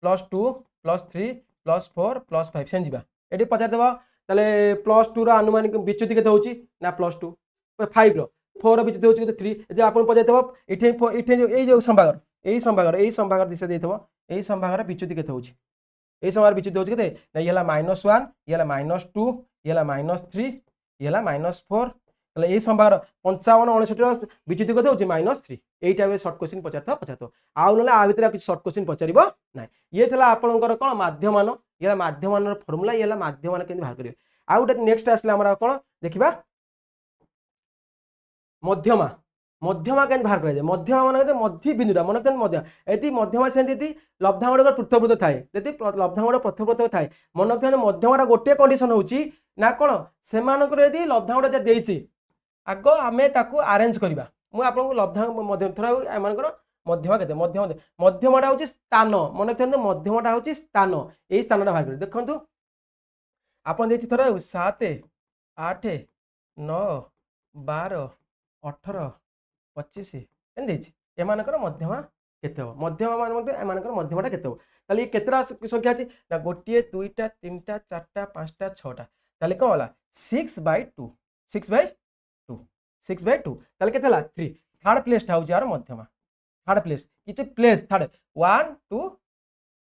+2 +3 +4 +5 सेन जिबा एटी पचार देबो तले +2 रो आनुमानिक विच्युति केते होची ना +2 5 रो 4 रो विच्युति होची केते 3 जे आपण पचार देबो इठे एई जो संभागर दिशा देथबो एई संभागर विच्युति केते होची एई संभागर विच्युति होची केते ना ये हला -1 ये हला -2 ये हला -3 ये हला -4 तले एई संभागर 55 69 विच्युति केते होची -3 एई टाइप शॉर्ट क्वेश्चन पचारतो आउ नले आ भितर किछ शॉर्ट क्वेश्चन पचारिबो नै ये थला आपनकर कोन माध्यमान ये माध्यमान फार्मूला ये माध्यमान केन बाहर करियो आ उटे नेक्स्ट आसला हमरा कोन देखिबा मध्यमा केन बाहर करै मध्यमा माने मध्य बिंदुटा मन केन मध्य एति मध्यमा सेंति लब्धांगड़ पृथक थाए यदि लब्धांगड़ पृथक थाए मन केन मध्यमार गोटे कंडीशन होची ना कोन सेमानकर यदि लब्धांगड़ जे देइची आगो आमे ताकू अरेंज करिबा मु आपन लब्धांग मध्यम थरा एमानकर मध्यमा केते मध्यमाटा होची स्थान मन केन मध्यमाटा होची स्थान एई स्थानटा बाहर करि देखंतु आपन देछि थरा 7 8 9 12 18 25 एन देछि एमानकर मध्यमा केते हो मध्यमा मान मध्ये एमानकर मध्यमाटा केते हो ताले केतरा संख्या अछि ना गोटिए दुईटा तीनटा चारटा पांचटा छटा ताले कोन होला 6/2 6/2 ताले केते होला 3 थर्ड प्लेस था यार मध्यमा थर्ड प्लेस किछ प्लेस थर्ड 1 2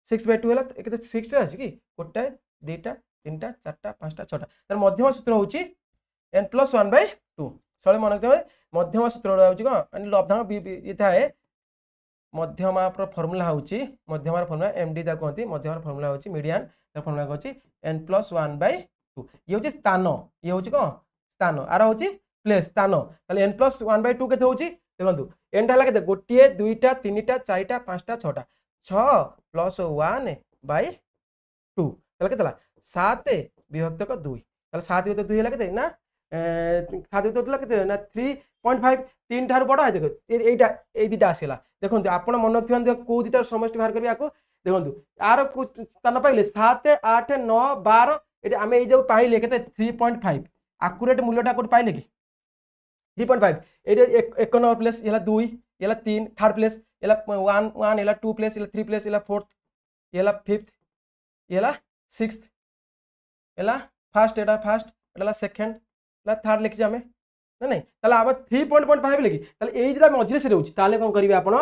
6/2 होला केते 6 टा अछि कि गोटा दुईटा तीनटा चारटा पांचटा छटा तार मध्यमा सूत्र होची n+1/2 सळे मन रखते मध्यमा सूत्र होची कोन लब्धांग ये थाए मध्यमा फॉर्मूला होची मध्यमा फॉर्मूला एमडी ता कहती मध्यमा फॉर्मूला होची मीडियन ता फॉर्मूला होची n+1/2 ये होची स्थान ये होची कोन स्थान आर होची प्लेस स्थान ताले n+1/2 केते होची देखंतु n टा हला केते गोटिए दुईटा तीनटा चारटा पांचटा छटा 6 + 1/2 ताले केते हला 7 विभक्त 2 ताले 7 विभक्त 2 हला केते ना 7 विभक्त हला केते ना 3.5 तीन ठार बड़ है देखो एटा ए दिटा आसीला देखंतु आपण मन रखथियान को दिटा समष्टि बाहर करबी आको देखंतु आर स्थान पाइले 7 8 9 12 एटा आमे ए जो पाइले केते 3.5 एक्यूरेट मूल्यटा कोट पाइले कि 3.5 एटा 1 नंबर प्लेस एला 2 एला 3 थर्ड प्लेस एला 1 1 एला 2 प्लेस एला 3 प्लेस एला 4th एला 5th एला 6th एला फर्स्ट एला सेकंड एला थर्ड लिखि जामे ना नहीं ताले अब 3.5 लेकी ताले एई दिला मझिरे से रहउची ताले कोन करिवे आपण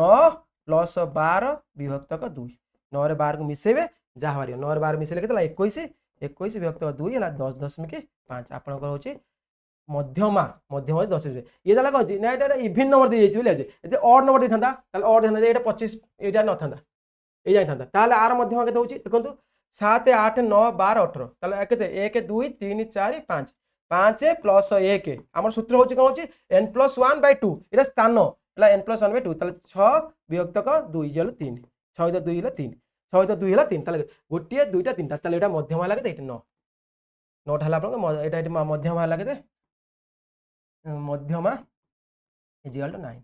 9 + 12 विभक्त 2 9 रे 12 को मिसेबे जा हारियो 9 रे 12 मिसेले केतला 21 21 विभक्त 2 हला 10.5 आपण को होची मध्यमा 10 ये दाला कहजी ना एटा इवन नंबर दे जाइछि बोले जे ऑड नंबर दे थांदा ताले ऑड थांदा एटा 25 एटा न थांदा ए जाय थांदा ताले आर मध्यमा केते होची देखंतु 7 8 9 12 18 ताले केते 1 2 3 4 5 5 + 1 हमर सूत्र होची कोन होची n+1/2 एटा स्थान एला n+1/2 ताले 6 विभक्त 2 जल 3 6 2 हला 3 6 2 हला 3 ताले गोटिए दुईटा तीनटा ताले एटा मध्यमा लागे एटा 9 9 हला आपन एटा मध्यमा लागे मध्यमा = 9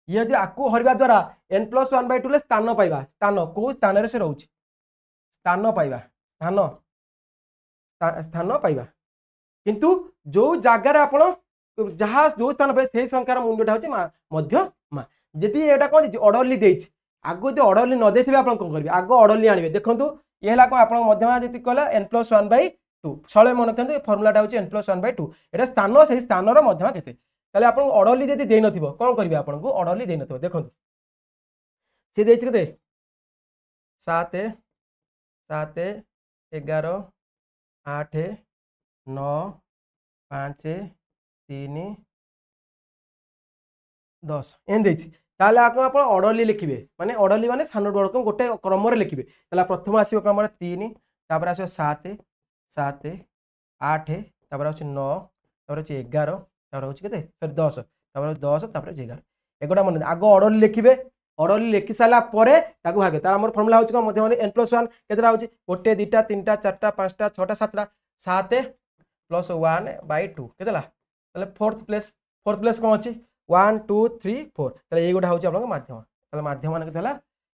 ये जो आपको हरवा द्वारा n+1/2 स्थान पाइबा स्थान को स्थान रे से रहउछि स्थान पाइबा स्थान पाइबा किंतु जो जगार आपण जहाँ जो स्थान पे से संख्यार मूल्यटा होछि मध्यमा जदि एटा कोन ऑर्डरली देछि आगो जो ऑर्डरली न देथिबे आपण कोन करबे आगो ऑर्डरली आनिबे देखंतु ये हला को आपण मध्यमा जति कहला n+1/2 सळे मन रखंतु फार्मूलाटा होछि n+1/2 एटा स्थान से स्थान रो मध्यमा केते ताले आपण ऑर्डरली जति देइ नथिबो कोन करबे आपण को ऑर्डरली देइ नथिबो देखंतु से देछि केते 7 7 11 8 9 5 3 10 एन देछि ताले आप ऑर्डरली लिखिबे माने ऑर्डरली माने सानो बड़कम गोटे क्रम रे लिखिबे ताला प्रथम आसीबो क्रम रे 3 तापर आसीबो 7 7 8 तापर आछी 9 तापर आछी 11 तापर होछि केते सॉरी 10 तापर 10 तापर 11 एगोटा मन आगो ऑर्डरली लिखिबे ऑर्डरली लिखि साला परे ताकू भागे तार हमर फार्मूला होछि को मध्य माने n+1 केतेरा होछि 1 2 3 4 5 6 7 7 प्लस 1/2 केतेला ताले फोर्थ प्लेस कोन अछि 1 2 3 4 ताले ए गोटा होछि आपन माध्यम ताले माध्यम माने केतेला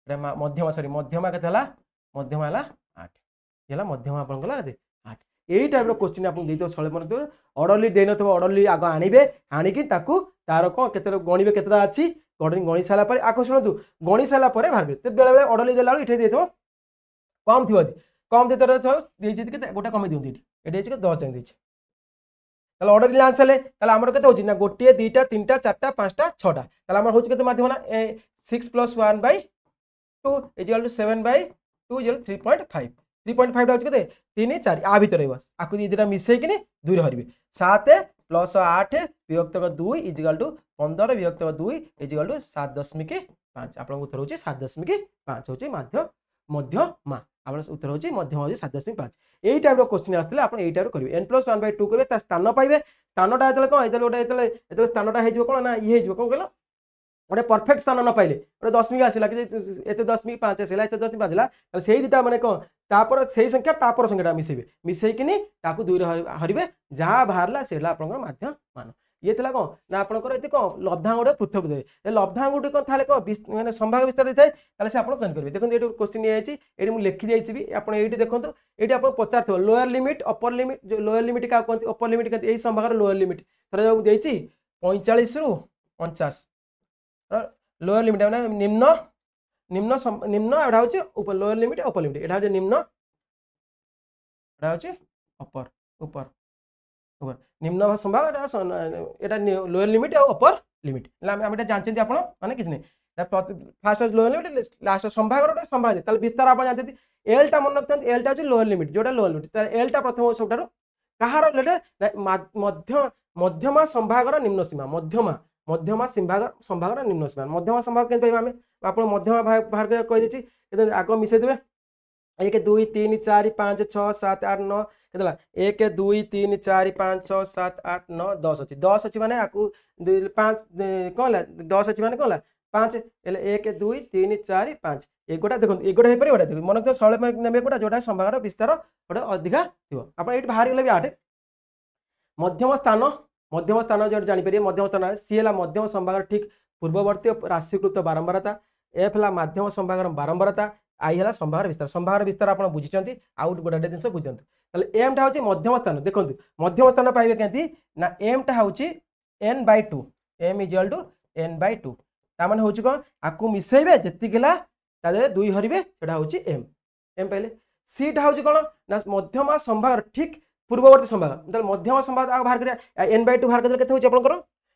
एटा मध्यमा सॉरी मध्यमा केतेला मध्यमा हला 8 हेला मध्यमा आपन गला 8 एई टाइप रो क्वेश्चन आपन देइतो सळे मन तो ऑर्डरली देइ नथबो ऑर्डरली आगो आनिबे आनिकी ताकू तार को केते गणिबे केतेला अछि गणी साला परे आको सुनतु गणी साला परे भाबे ते बेले बेले ऑर्डरली देला इठे देइतो कम थिबो कम देतर देइछि केते गोटा कमे दिउंती एठी एछि 10 चाहि देइछि ताले ऑर्डर ला आंसले ताले हमर केते होछि ना 1 2 3 4 5 6 ताले हमर होछि केते माध्यम ना 6 + 1/2 = 7/2 = 3.5 3.5 होछि केते 3 4 आ भीतर रहबो आकु दिटा मिसै किनी 2 रे हरिबे 7 + 8 विभक्त 2 = 15 विभक्त 2 = 7.5 आपन उत्तर होछि 7.5 होछि मध्यमा आपन उत्तर होछि मध्यमा होछि 7.5 एई टाइप रो क्वेश्चन आस्तले आपन एई टाइप रो करिवे n+1/2 करिवे ता स्थान पाइबे स्थानटा एतले कोन एतले स्थानटा हे जिवो कोन ना ई हे जिवो कोन कहलो गोटे परफेक्ट स्थान न पाइले गोटे दशमिक आसला कि एते 0.5 आसला एते 0.5 आसला ताले सेही दिटा माने कोन तापर सेही संख्या तापर संख्याटा मिसेबे मिसेई किनी ताकू 2 रे हरिबे जहां बाहरला सेला आपनकर माध्यम मान ये थला कोन ना आपनकर एते कोन लब्धांग पृथक दे ए लब्धांग कोन थाले कोन माने संभाग विस्तार देथाय ताले से आपन कन करबे देखन एटू क्वेश्चन ये आछि एटी मु लिखि देइछि भी आपन एटी देखंतु एटी आपन पचारथो लोअर लिमिट अपर लिमिट जो लोअर लिमिट का कोन अपर लिमिट का एई संभागर लोअर लिमिट थरा जो देइछि 45 रु 49 लोअर लिमिट माने निम्न निम्न निम्न एडा होछि ऊपर लोअर लिमिट अपर लिमिट एडा होछि निम्न एडा होछि अपर ऊपर ऊपर निम्न संभाग एटा लोअर लिमिट और अपर लिमिट हम एटा जानछन्ती आपण माने किछ नै फर्स्ट लोअर लिमिट लास्ट संभाग रो संभाग ताले विस्तार आपण जानछन्ती एल टा मन रखथन एल टा होछि लोअर लिमिट जोटा लोअर लिमिट ताले एल टा प्रथम सबटारो कहार लेटे मध्य मध्यमा संभाग रो निम्न सीमा मध्यमा संभाग निम्न सीमा मध्यमा संभाग के पाइबा हमें आपण मध्यमा बाहर के कहि देछि आगो मिसे देबे 1 2 3 4 5 6 7 8 9 केतला 1 2 3 4 5 6 7 8 9 10 अछि 10 अछि माने आकु 5 कोला 10 अछि माने कोला 5 एले 1 2 3 4 5 एगोटा देखो एगोटा हे परिबा देखो मन तो सळे नेबे कोटा जोटा संभागर विस्तार ओटा अधिका थिबो आपण एठी बाहर गेले भी 8 मध्यम स्थान जो जानि परिए मध्यम स्थान सी हला मध्यम संभागर ठीक पूर्ववर्ती राशिकृत बारंबारता एफ हला माध्यम संभागर बारंबारता आई हला संभागर विस्तार आपण बुझिचंती आउट गोटा जिंस बुझंतु ताले एम टा होची मध्यम स्थान देखंतु मध्यम स्थान पाइबे केंती ना एम टा होची n/2 m = n/2 ता माने होची को आकु मिसेबे जति गेला ता दे 2 हरिबे सेटा होची m पाइले सी टा होची कोन ना मध्यम संभागर ठीक पूर्ववर्ती संभाग मतलब मध्यम संभाग आ बाहर करिया n/2 बाहर करले केते होची आपनकर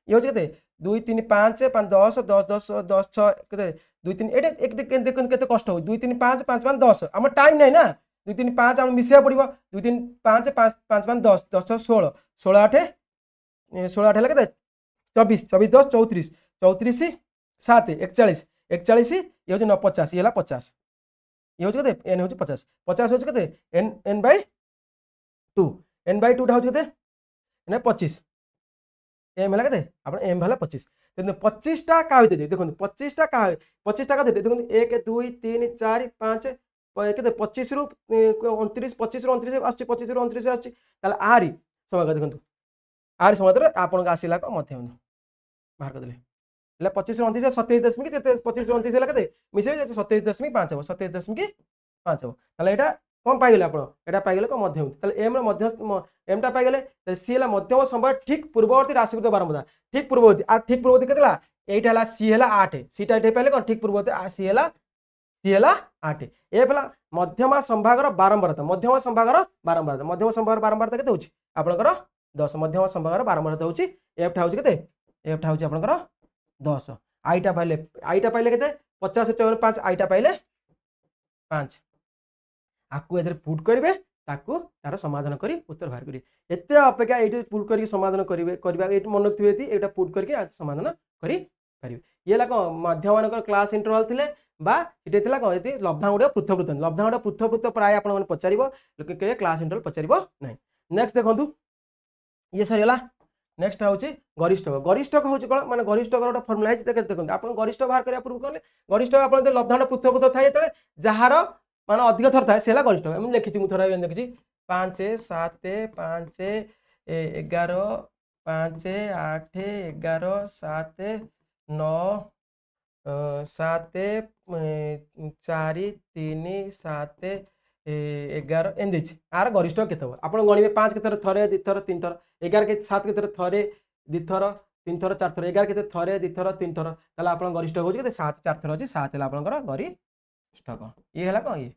ये होची केते 2 3 5 5 10 10 10 10 6 केते 2 3 एटे एक देखन केते कष्ट हो 2 3 5 5 5 10 हम टाइम नै ना 2 3 5 हम मिसिया पड़िबो 2 3 5 5 5 5 10 10 16 16 8 16 8 हला केते 24 24 10 34 34 7 41 41 ये होची 50 ये हला 50 ये होची केते n होची 50 50 होची केते n/2 n/2 टा होची केते ने 25 m हला केते आपण m हला 25 देखो 25 टा का होते देखो 25 टा का 25 टा का देखो 1 2 3 4 5 केते 25 रु 29 25 रु 29 आछि 25 रु 29 आछि ताले आरी समाग देखो आरी समाग रे आपण का आसीला को मध्यम बाहर कर देले ହେଲେ 25 29 27.5 25 ହେଲା କେତେ ମିଶେଇବେ 27.5 ହେବ 27.5 ହେବ ତାହେଲେ ଏଇଟା କଣ ପାଇଗଲେ ଆପଣ ଏଟା ପାଇଗଲେ କଣ ମଧ୍ୟମ ତାହେଲେ m ର ମଧ୍ୟ m ଟା ପାଇଗଲେ ତାହେଲେ c ହେଲା ମଧ୍ୟମ ସମବାୟ ଠିକ ପୂର୍ବବର୍ତ୍ତୀ ରାଶିକୃତ ବାରମ୍ବାର ଠିକ ପୂର୍ବବର୍ତ୍ତୀ আর ଠିକ ପୂର୍ବବର୍ତ୍ତୀ କେତେ ହେଲା এইটা ହେଲା c ହେଲା 8 c ଟା ଏଠି ପାଇଲେ କଣ ଠିକ ପୂର୍ବବର୍ତ୍ତୀ c ହେଲା 8 f ହେଲା ମଧ୍ୟମା ସମ୍ଭାଗର ବାରମ୍ବାରତା ମଧ୍ୟମ ସମ୍ଭାଗର ବାରମ୍ବାରତା କେତେ ହଉଛି ଆପଣଙ୍କର 10 ମଧ୍ୟମ ସମ୍ଭାଗର ବାରମ୍ବାରତା ହଉଛି f ଟା ହଉଛି କେତେ f ଟା ହଉଛି ଆପଣଙ୍କର 10 i ଟା ପାଇଲେ କେତେ 50 5 i ଟା ପାଇଲେ 5 आकु एथरे पुट करिवे ताकू तार समाधान करी उत्तर बाहर करी एते अपेक्षा एठी पुट करी समाधान करिवे करबा एठी मन रखथिबे एती एटा पुट करके समाधान करी परिवे ये ला को माध्यमानकर क्लास इंटरवल थिले बा इटे थिला को एती लब्धांगुड पृथक प्राय आपण मन पचारिबो के क्लास इंटरवल पचारिबो नै नेक्स्ट देखंतु ये सरीला नेक्स्ट होची गरिष्ठक होची कोन माने गरिष्ठकर एक फार्मूला है देखंतु आपण गरिष्ठ बाहर करिया पूर्व करले गरिष्ठ आपण लब्धांगुड पृथक थाए तले जहार माने अधिक थर था सेला गरिष्ठ हम लिखिछि मु थरा लिखिछि 5 7 5 11 5 8 11 7 9 7 4 3 7 11 एन देछि आर गरिष्ठ केते हो आपण गणिबे 5 केते थरे दि थर 3 थर 11 के 7 केते थरे दि थर 3 थर 4 थर 11 केते थरे दि थर 3 थर ताला आपण गरिष्ठ होछि केते 7 4 थर होछि 7 हला आपनकर गरिष्ठक ये हला कोन ये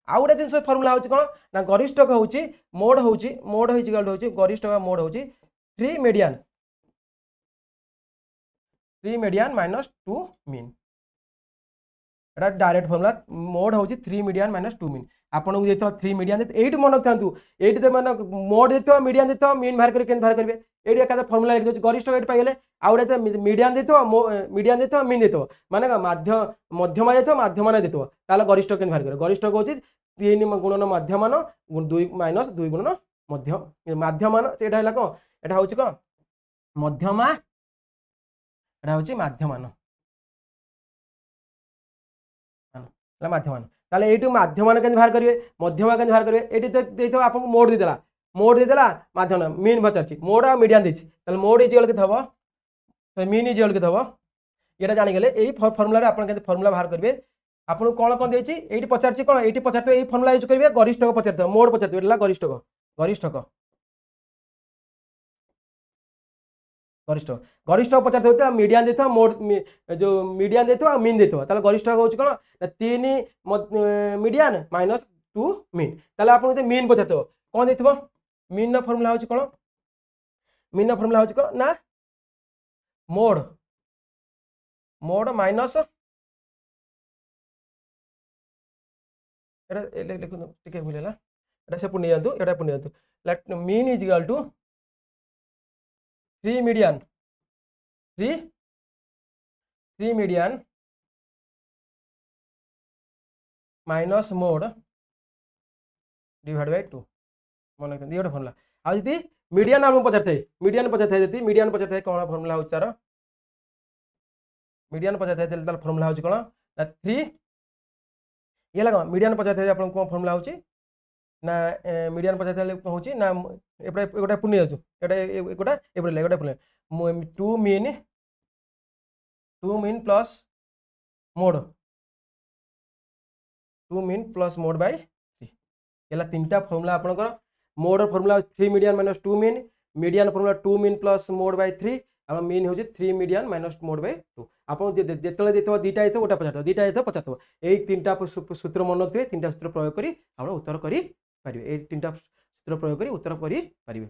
आ गोटे जिनस फॉर्मूला होछि कोन ना गरिष्ठक होछि मोड होछि गरिष्ठ का मोड होछि 3 मीडियन माइनस 2 मीन एटा डायरेक्ट फॉर्मूला मोड होछि 3 मीडियन माइनस 2 मीन आपन को देतो 3 मीडियन देतो 8 मन रखथांतु 8 दे मन मोड देतो मीडियन देतो मीन बाहर कर केन बाहर करबे 8 एका फॉर्मूला लिख दो गरिष्ठ 8 पाइले आ गोटे मीडियन देतो मीन देतो माने मध्यमा देतो माध्यमान देतो ताला गरिष्ठ केन बाहर कर गरिष्ठ होछि 3 गुणन माध्यमान 2 माइनस 2 गुणन माध्यमान एटा हला को एटा होछि को मध्यमा एटा होछि माध्यमान माध्यमान ताले एटू माध्यमान केन बाहर करिवे मध्यमा केन बाहर करिवे एटी देतो आपन मोड देला माध्यमान मीन बचाची मोड आ मीडियन देछि ताले मोड इज इक्वल के थबो तो मीन इज इक्वल के थबो एटा जानि गेले एई फार्मूला रे आपन केन फार्मूला बाहर करिवे आपन कोन देछि एटी पचारछि कोन एटी पचारतो एई फार्मूला यूज करिवे गरिष्ठ को पचारतो मोड पचारतो एला गरिष्ठ पचारतो होता मीडियन देतो मोड जो मीडियन देतो मीन देतो ताले गरिष्ठ होछि कोन 3 मीडियन माइनस 2 मीन ताले आपन ते मीन पचारतो कोन देथिबो मीन ना फार्मूला होछि कोन मीन ना फार्मूला होछि कोन ना मोड माइनस एटा लिखु टिके भूलेला एटा से पुनी जानतु एटा पुनी जानतु let mean is equal to 3 median minus mode divide by 2 मन ये गोटे फॉर्मूला आ जति मीडियन हम पचारथे जति मीडियन पचारथे कोन फॉर्मूला होछि तार मीडियन पचारथे तार फॉर्मूला होछि कोन 3 ये लगा मीडियन पचारथे आपन कोन फॉर्मूला होछि ना मीडियन पचारथे होछि ना एपडे गोटे पुनी आसु एटा एकोटा एपडे गोटे पुनी 2 mean plus mode 2 mean plus mode bye 3 एला तीनटा फार्मूला आपनकर mode formula 3 median minus 2 median formula 2 mean plus mode bye 3 हम मीन होछि 3 मीडियन माइनस मोड बाय 2 आपन जेतले देथबो दीटा एतो ओटा पचारतो दीटा एतो पचारतो एई तीनटा सूत्र मन रखिबे तीनटा सूत्र प्रयोग करी आपण उत्तर करी परिबे एई तीनटा सूत्र प्रयोग करी उत्तर करी परिबे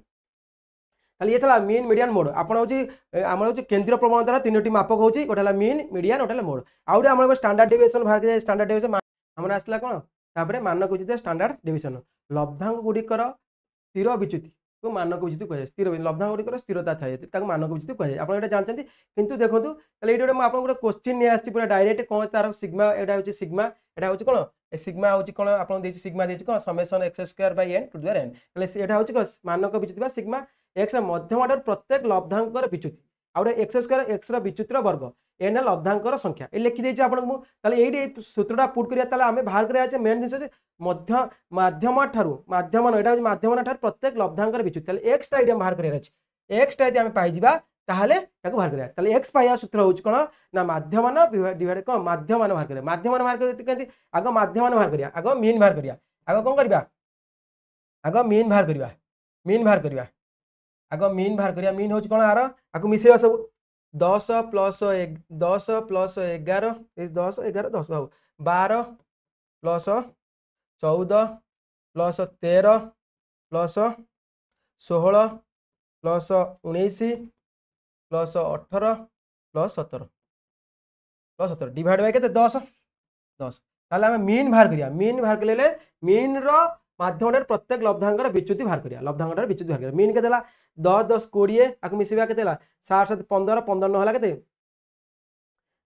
ताले ये थला मीन मीडियन मोड आपण होछि हमर होछि केंद्रीय प्रमाण द्वारा तीनोटी मापक होछि गोटाला मीन मीडियन ओटाला मोड आउडे हमर स्टैंडर्ड डेविएशन बाहर के स्टैंडर्ड डेविएशन हमर आसला कोन तापरे मानक विच्युति स्टैंडर्ड डेविएशन लब्धांक गुडिकर स्थिर विच्युति को मानक विच्युति कहे स्थिर लब्धांक गुडिकर स्थिरता थाए ताको मानक विच्युति कहे आपण एटा जानचंती किंतु देखंतु ताले एटा म आपण गोटे क्वेश्चन नि आछि पूरा डायरेक्ट कोन तार सिग्मा एटा होछि सिग्मा एटा होछि कोन ए सिग्मा होछि कोन आपण देछि सिग्मा देछि कोन summation x² by n to the n ताले एटा होछि कोन मानक विच्युति बा सिग्मा x मध्यम ऑर्डर प्रत्येक लब्धांकर विच्युति आउडे x² x रा विच्युतिर वर्ग n लब्धांकर संख्या ए लिखि देछि आपण मु ताले एडी सूत्रटा पुट करिया ताले हमें बाहर करिया छै मेन दिस मध्य माध्यम ठारू माध्यमन एटा होछि माध्यमन ठार प्रत्येक लब्धांकर विच्युति ताले x टा आइडिया बाहर करिया छै x टा यदि हमें पाइ जिबा ताहले ताको बाहर करिया ताले x पाया सूत्र होउछ कोन ना माध्यमान डिवाइड कोन माध्यमान बाहर करिया माध्यमान बाहर करिया केंति आगो माध्यमान बाहर करिया आगो मीन बाहर करिया आगो कोन करिया आगो मीन बाहर करिया मीन बाहर करिया आगो मीन बाहर करिया मीन होउछ कोन आरो आगो मिसेवा सब 10 plus 10 plus 11 10 11 10 Babu 12 plus 14 plus 13 plus 16 plus 19 plus 18 plus 17 plus 17 divide by केते 10 10 ताले हम मीन बाहर करिया मीन बाहर करले मीन रो माध्यम प्रत्येक लब्धांकर विच्युति बाहर करिया लब्धांकर विच्युति बाहर करिया मीन केते 10 10 20 आकु मिसिबा केते 7 7 15 15 न होला केते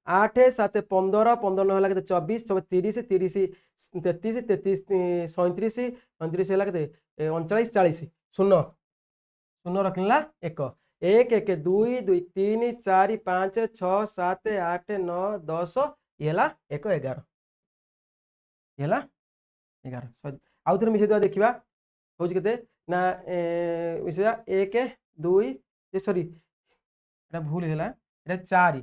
8 7 15 15 न होला केते 24 30 30 33 33 37 37 होला केते 39 40 शून्य शून्य रखला 1 1 1 2 2 3 4 5 6 7 8 9 10 येला 1 11 येला 11 आउ थरे मिसे देखिबा होछ केते ना मिसेया 1 2 ए सॉरी एटा भूल हेला एटा 4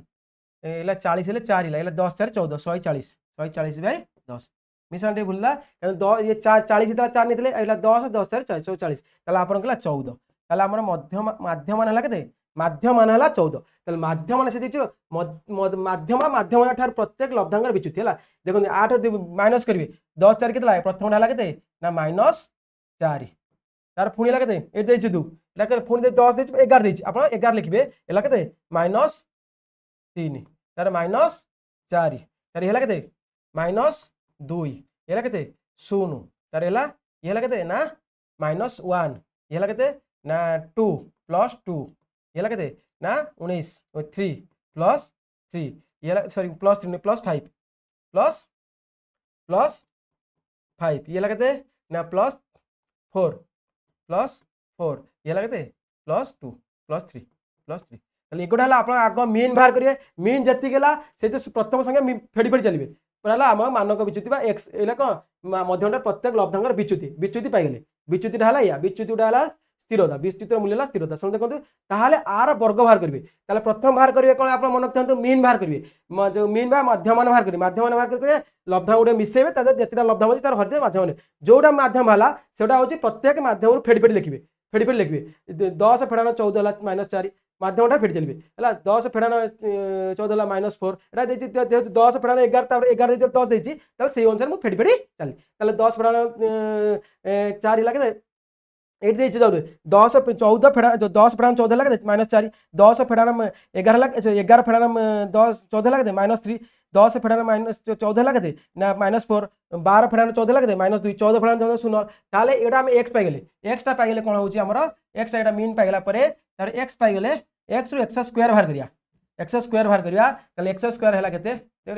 एला 40 हेले 4 हेला एला 10 4 14 140 140 बाय 10 मिसान टे भूलला कारण 10 ये 4 40 हिता 4 नितले एला 10 10 4 140 ताला आपन कला 14 ताला हमर मध्यम माध्यमान हला केते माध्यमान हला 14 ताले माध्यमान से दिचो माध्यम माध्यमान ठार प्रत्येक लब्धांगर विच्युति हला देखो 8 माइनस करबे 10 4 केतला प्रथम हला केते ना -4 तार पुणी हला केते ए देछि दु एला के पुणी 10 देछि 11 देछि आपण 11 लिखबे एला केते -3 तार -4 तार हला केते -2 एला केते 0 तार हला ये हला केते ना -1 ये हला केते ना 2 प्लस 2 ये हला केते ना 19 3 प्लस 3 ये हला sorry plus 3 plus 5 plus plus 5 ये हला केते ना प्लस 4 प्लस 4 ये हला केते प्लस 2 प्लस 3 प्लस 3 ताले एगोडा हला आपण आगो मीन बाहर करिए मीन जति गेला से जो प्रथम संख्या फेडी फेडी चलिबे पराला हम मानक विच्युति बा x एला को मध्यमटा प्रत्येक लब्धांगर विच्युति विच्युति पाइ गेले विच्युतिटा हला या विच्युतिटा हला स्थिरता विच्युतिर मूल्य हला स्थिरता सम देखंतु ताहाले आर वर्ग बाहर करिवे ताले प्रथम बाहर करिवे कोन आपण मन रखथांतु मीन बाहर करिवे जो मीन बा माध्यमान बाहर करिवे माध्यमान बाहर करिवे लब्धांग गुडे मिसेबे ता जेतिटा लब्धांग अछि तार हरदे माध्यमान जोडा माध्यम हला सेटा होची प्रत्येक माध्यम फेडी फेडी लिखिबे 10 फेडाना 14 हला -4 माध्यमटा फेडी चलिबे हला 10 फेडाना 14 हला -4 एटा देछि 10 फेडाना 11 तापर 11 देछि 10 देछि ताले सेही अनुसार मु फेडी फेडी चली ताले 10 फेडाना 4 हिला के 8 देछि जाउ 10 14 फेडा 10 फेडाना 14 हला के -4 10 फेडाना 11 हला 11 फेडाना 10 14 हला के -3 10 फेडाना -14 हला के ना -4 12 फेडाना 14 हला के -2 14 फेडाना 0 ताले एटा हम x पाइ गेले x टा पाइ गेले कोन होची हमर x टा एटा मीन पाइ गेला परे तार x पाइ गेले x रो x स्क्वायर बाहर करिया x स्क्वायर बाहर करिया ताले x स्क्वायर हला केते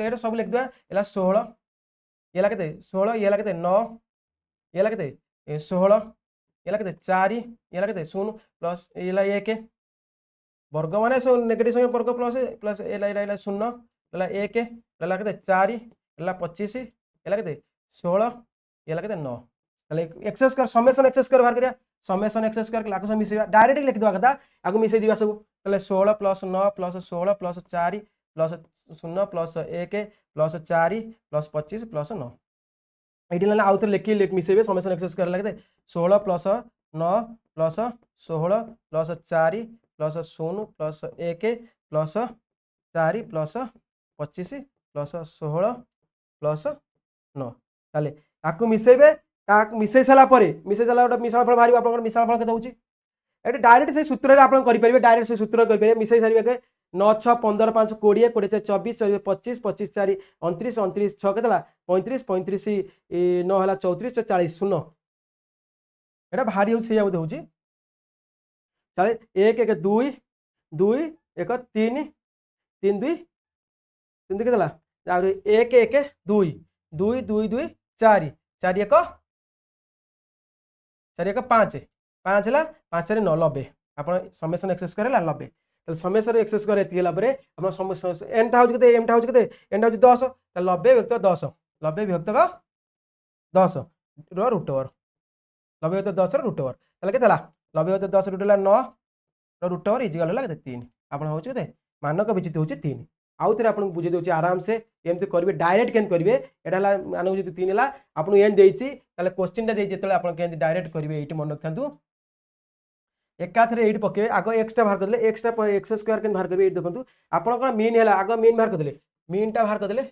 एटा सब लिख दिया एला 16 एला केते 16 एला केते 9 एला केते 16 एला केते 4 एला केते 0 प्लस एला 1 वर्ग माने सो नेगेटिव संख्या वर्ग प्लस प्लस एला एला 0 एला 1 एला केते 4 एला 25 एला केते 16 एला केते 9 ताले x square summation x square बाहर करिया समेशन x स्क्वायर के लागो मिसेबा डायरेक्ट लिख दवा कथा आगो मिसे दिबा सब ताले 16 plus 9 plus 16 plus 4 plus 0 plus 1 plus 4 plus 25 plus 9 एडी लाना आउथर लिख मिसेबे समेशन x स्क्वायर लागते 16 plus 9 plus 16 plus 4 plus 0 plus 1 plus 4 plus 25 plus 16 plus 9 ताले आकु मिसेबे ताक मिसे साला परे मिसे साला ओटा मिसाल फल भारी आपन मिसाल फल केते होची एटी डायरेक्ट से सूत्र रे आपन करि परिबे डायरेक्ट से सूत्र करि परिबे मिसे सारिबे के 9 6 15 5 20 20 24 25 25 4 29 29 6 केतला 35 35 9 हला 34 40 0 एटा भारी हो से आबो होची चले 1 1 2 2 1 3 3 2 3 केतला आ 1 1 2 2 2 2 4 4 1 4 1 5 5 ला 5 रे 9 90 आपण समेशन x स्क्वायर ला 90 तले समेशन x स्क्वायर एति गेला परे आपण समेशन n टा होज केते m टा होज केते n टा होज 10 तले 90 विभक्त 10 90 विभक्त 10 रो रूट ओवर 90 विभक्त 10 रो रूट ओवर तले केतला 90 विभक्त 10 रूट ला 9 रो रूट ओवर इज गेला केते 3 आपण होचे केते मानक विचित्र होचे 3 आउ थे आपन बुझे देउची आराम से एमते करिवे डायरेक्ट केन करिवे एटा ला मानक विचित्र 3 हला आपन एन देइची ताले क्वेश्चन टा देइ जेतले आपन केन डायरेक्ट करिवे एटी मन रखथांतु एकाथरे एटी पकेबे आगो एक्स टा बाहर करले एक्स स्क्वायर केन बाहर करबे एटी देखंतु आपन मीन हला आगो मीन बाहर करले मीन टा बाहर करले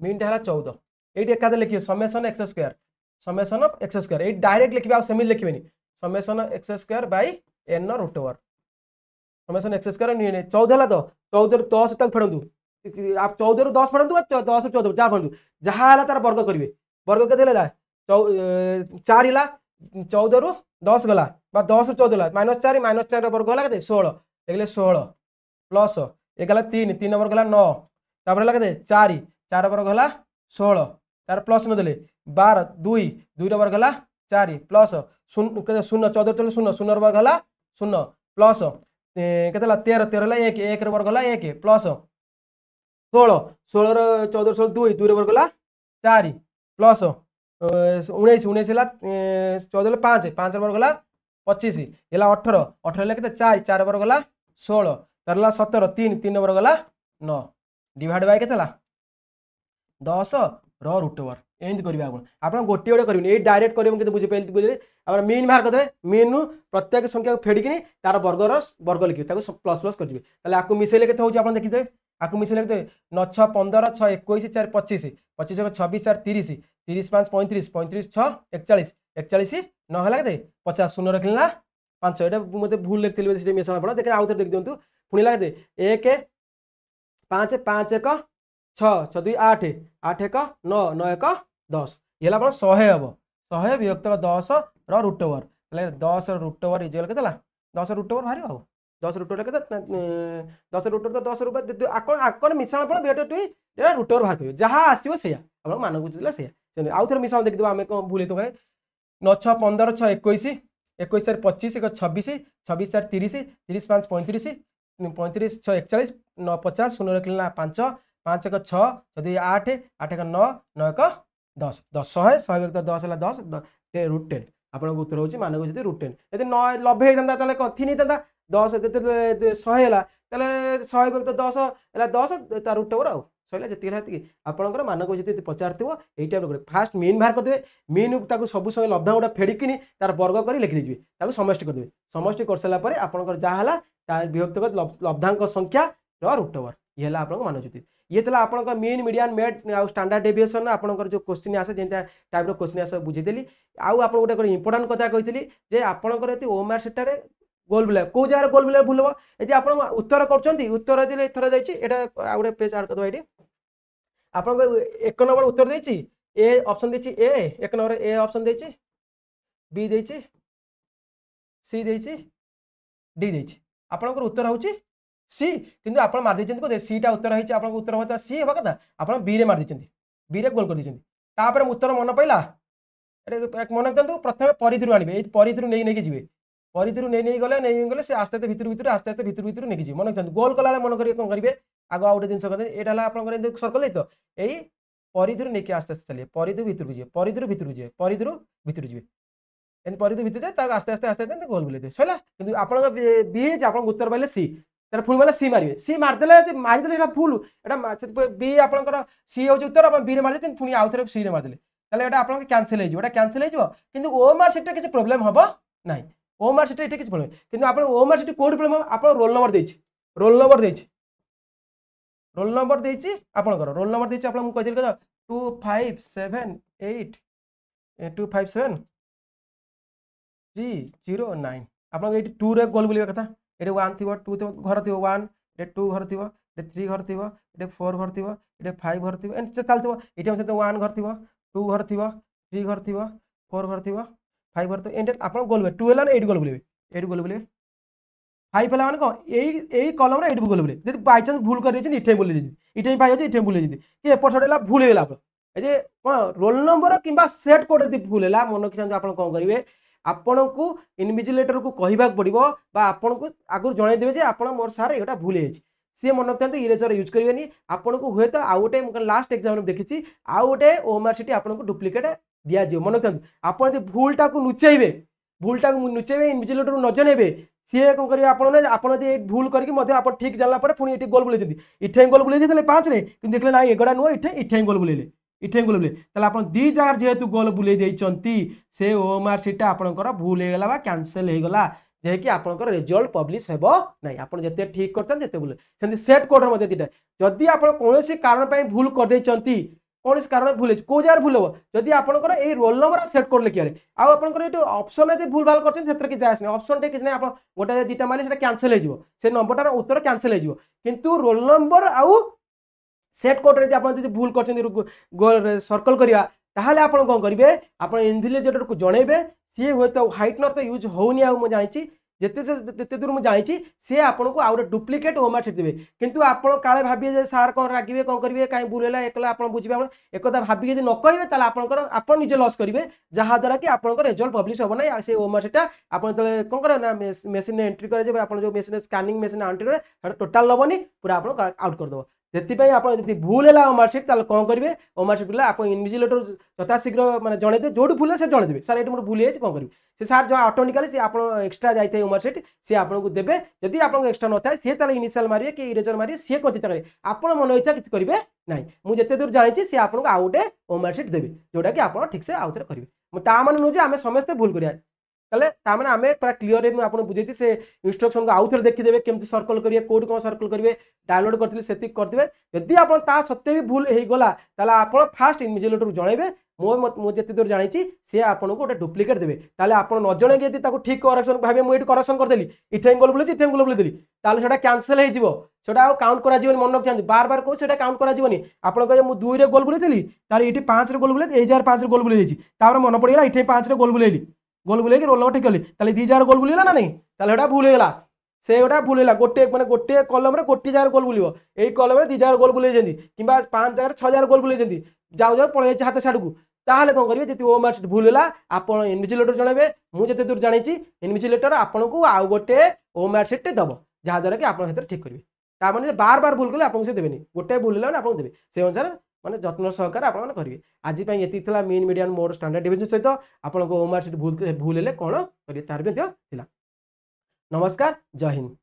मीन टा हला 14 एटी एकाथरे लिखियो summation X square summation of X square एटी डायरेक्ट लिखिबे आ सेमी लिखिबेनी summation X square by n root over summation X square नहीं 14 हला तो 14 रु 10 तक फेरंतु आप 14 रु 10 फेरंतु 10 रु 14 जा फेरंतु जहा हला तार वर्ग करिवे वर्ग केते हला 4 हला 14 रु 10 गला बा 10 रु 14 हला -4 रो वर्ग हला केते 16 देखले 16 प्लस ए गला 3 3 वर्ग हला 9 तापर हला केते 4 4 वर्ग हला 16 तार प्लस न देले 12 2 2 रो वर्ग हला 4 प्लस 0 केते 0 14 चले 0 0 रो वर्ग हला 0 प्लस केते हला 13 13 हला 1 1 रो वर्ग हला 1 प्लस 16 16 रो 14 16 2 2 रो वर्ग हला 4 प्लस 19 19 हला 14 हला 5 5 रो वर्ग हला 25 हला 18 18 हला केते 4 4 वर्ग हला 16 तार हला 17 3 3 वर्ग हला 9 डिवाइड बाय केते हला 10 रो रूट ओवर एंड करिवे आपण गोटे गोटे करिवे ए डायरेक्ट करिवे केते बुझे पेल बुझे आपण मीन बाहर करदे मीन नु प्रत्येक संख्या को फेडिकिनी तार वर्ग लिखिबे ताको प्लस प्लस करदिबे ताले आकु मिसेले केते होची आपण देखिबे आकु मिसेले केते 9 6 15 6 21 4 25 25 26 4 30 30 5 35 35 6 41 41 न हला केते 50 0 रखिला 5 एटा मते भूल लिखथिले सेटे मिसन आपण देखे आउथर देख दियंतु पुनी लागते 1 5 5 1 6 6 2 8 8 1 9 9 1 10 ये आपण 100 हबो 100 विभक्त 10 रो रूट ओवर तले 10 रो रूट ओवर इक्वल केतला 10 रूट ओवर भारी हो 10 रूट ओवर केत 10 रूट ओवर तो 10 रूट आकन आकन मिसाल आपण बेटा टू एटा रूट ओवर भार करियो जहा आसीबो सेया आपण मानक बुझिला सेया आउ थर मिसाल देख दिबा हमें को भूले तो 9 6 15 6 21 21 4 25 26 26 4 30 30 5 35 35 6 41 9 50 0 रखिला 5 5 1 6 6 8 8 1 9 9 1 10 10 100 100 10 हला 10 रूट 10 आपन को उत्तर होची मानक जति रूट 10 यदि 90 हे जंदा तले कथि नि तंदा 10 जति 100 हला तले 100 व्यक्त 10 हला 10 ता रूट ओवर आउ सइला जति हला ति आपनकर मानक जति पचारथिबो एई टाइप रो फास्ट मीन बाहर कर देबे मीन ताको सब समय लब्धा उडा फेडिकिनी तार वर्ग करी लिखि दिजिबे ताको समष्टि कर देबे समष्टि कर सला परे आपनकर जा हला तार विभक्तगत लब्धांक संख्या रो रूट ओवर ये हला आपन मानक जति ये तला आपन मीन मीडियन मेड आ स्टैंडर्ड डेविएशन आपन जो क्वेश्चन आसे जेंता टाइप रो क्वेश्चन आसे बुझी देली आउ आपन गोटे इंपोर्टेंट कथा कहितली जे आपन यदि ओमार सेटारे गोल बुला को जार गोल बुला भूलबो यदि आपन उत्तर करचंती उत्तर दिले थरा जाईची एटा आ गोटे पेज ऐड करदो एडी आपन एक नंबर उत्तर देची ए ऑप्शन देची ए एक नंबर ए ऑप्शन देची बी देची सी देची डी देची आपन उत्तर होची सी किंतु आपण मार दिचंती को सी टा उत्तर होईची आपण उत्तर होता सी हेबा कथा आपण बी रे मार दिचंती बी रे गोल कर दिचंती तापर उत्तर मन पइला एक मन करंतु प्रथमे परिधिरु आनिबे ए परिधिरु नै नै के जिवे परिधिरु नै गले से आस्ते आस्ते भितर आस्ते आस्ते भितर नै के जिवे मन करंतु गोल कला मन करिए कोन करिवे आगो आउटे दिन सकते एटा ला आपण करे सर्कल तो एई परिधिरु नै के आस्ते आस्ते चलिए परिधि भितर को जिवे परिधिरु भितर जिवे एन परिधि भितर जाय ता आस्ते आस्ते आस्ते आस्ते गोल बुले दे सला किंतु आपण बी जे आपण उत्तर पाइले सी तर फुल वाला सी मारिवे सी मारदेले फुल एटा बी आपनकर सी हो उत्तर अपन बी रे मार देते पुनी आउ थरे सी रे मार देले ताले एटा आपन कैंसिल हो एटा कैंसिल हो किंतु ओ मार्क शीट किछ प्रॉब्लम हबो नाही ओ मार्क शीट एटा किछ प्रॉब्लम किंतु आपन ओ मार्क शीट कोड प्रॉब्लम आपन रोल नंबर देछि आपनकर रोल नंबर देछि आपन कहिल कदा 2578 257 309 आपन एटी 2 रे गोल बुलिबा कथा एटे 1 थिबो 2 थिबो घर थिबो 1 एटे 2 घर थिबो एटे 3 घर थिबो एटे 4 घर थिबो एटे 5 घर थिबो एन चल थिबो एटे से 1 घर थिबो 2 घर थिबो 3 घर थिबो 4 घर थिबो 5 घर तो एंड आपन गोल बे 2 हला 8 गोल बुलिबे 8 गोल बुलिबे 5 हला माने को एई कॉलम रे 8 गोल बुलिबे जदि बाय चांस भूल कर देछि इठे बुले दिछि इठे पाइ होछि इठे बुले दिछि कि एपर सडला भूल हेला ए कोन रोल नंबर किबा सेट कोड दि भूल हेला मन कि आपन कोन करिवे आपन को इनविजिलेटर को कहबा पड़िबो बा आपन को आगु जणाई देबे जे आपन मोर सार एटा भूल हेछि से मन रखते इरेजर यूज करेनि आपन को हुए तो आउ गोटे लास्ट एग्जाम में देखी आउ गोटे ओमार सीट आपन को डुप्लिकेट दिया मन रखते आपन भूलटा को नुचेबे इनविजिलेटर को न जणेबे सी कौन करेंगे आपड़ भूल करके ठीक जानला पुणी ये गोल बुले इठे गोल बुले 5 रे कि देखले ना एगोड़ा नुह इठे गोल बुले इठे गोल बुले आप दी जगार जेहेतु गोल बुले से ओएमआर सीट आपंकर भूल होगा बा कैंसल होगा जेकि आपंकर रिजल्ट पब्लिश हेबो नहीं आपन जते ठीक करतन जते भूल सेंति सेट कोड रे दिटा जदि आपन कोनोसी कारण पई भूल कर दैचंती कौन कारण भूल को जार भूल हम जदि आपंकर ए रोल नंबर सेट कर लिखिया आपंकर ये ऑप्शन जे भूल भाल करछन सेतर कि जायस नहीं ऑप्शन टे किछ नहीं आप गोटे दिटा माले सेटा कैंसिल हो जिवो से नंबरटार उत्तर कैंसिल हो जिवो किंतु रोल नंबर आउ सेट कोड रे जे आपन जदि भूल करछन गोल सर्कल करिया ताहाले आपन कोन करिवे आपन इन्विजिलेटर को जणेबे सी हुए तो हाइटनर तो यूज होनी आ जानी जिते दूर मुझे जानी सी आपको आउ डुप्लिकेट ओएमआर सीट देवे किंतु आप काले भाविए सार कौन रागिए कौन करेंगे कहीं भूल है एकला आप बुझे एक भाविक न कहे आप निजे लॉस करेंगे जहाद्वारा कि आप रिजल्ट पब्लिश हम ना से ओएमआर सीटा आप कौन कर मेसीन एंट्री कर जो मेसीन स्कानिंग मेसीन एंट्री करे टोटाल नबनी पूरा आप आउट करदेव से आप भूल है ओएमआर सीट कौन करेंगे ओएमआर सीट आप इन्विजिलेटर यथाशीघ्र मैंने जनईदे जो भूल से जनईदेवे सार ये मोर भूल है कौन करेंगे से सार जो ऑटोमेटिकली से आप एक्सट्रा जाए ओएमआर सीट सी आपको देवे जदि आप एक्सट्रा न था सी ताले इनिशियल मारिए कि इरेजर मारिए सी को चिंता करेंगे आप मन इच्छा किसी करेंगे ना मुझे जिते दूर जानी सी आपको आउ गोटे ओएमआर सीट देवे जोटा कि आप ठीक से आउ थे करेंगे ता माने नुह आम समस्ते भूल करिया ताने आम पूरा क्लीयर आपको बुझे से इंस्ट्रक्शन को आउ थे देखीदे केमती सर्कल करेंगे कौट कौन सर्कल करेंगे डाउनलोड करते से करेंगे जदि आप सत्ते भी भूल होगला आप फास्ट इन्विजिलेटर को जनइबे मो जिते दूर जानी सी आपको गोटे डुप्लिकेट देवे ताले आप न जन यदि ठीक करेक्शन भावे मुझे करेक्शन करदेली इठे गोल बुले इठे गोल बुलेदेली ताले कैंसल हो काउंट कर मन रखा बार बार कहूँ से काउंट कर आप मुझे 2 रे गोल बुलेली तार ये 5 रे गोल बुले 5 रे गोल बुले मन पड़ेगा इठे 5 रे गोल बुलेली गोल बुले रोल नंबर ठीक कली ताले 2 जार गोल बुलेला ना नहीं ताले भूल होगा से भूल है गोटे मैंने गोटे कलम गोटे जार गोल बुलो यही कलम 2 जार गोल बुले कि 5 जगह 6 जार गोल बुले जाऊ जाऊ पड़े हाथ साइड को ताहले कौन करेंगे जी ओएमआर सीट भूल है आप इन्विजिलेटर जनइबे मुझे दूर जानी इन्विजिलेटर आपको आउ गोटे ओएमआर सीट दब जहाद्वारा कि आप ठीक करेंगे ताने बार बार भूल कले आपको से देवेनि गोटे भूल है आपको देवे से अनुसार माने जत्न सहकार आप करेंगे आज ये mean median mode standard division सहित आपको ओएमआर सीट भूल है कौन करेंगे तार भी नमस्कार जय हिंद।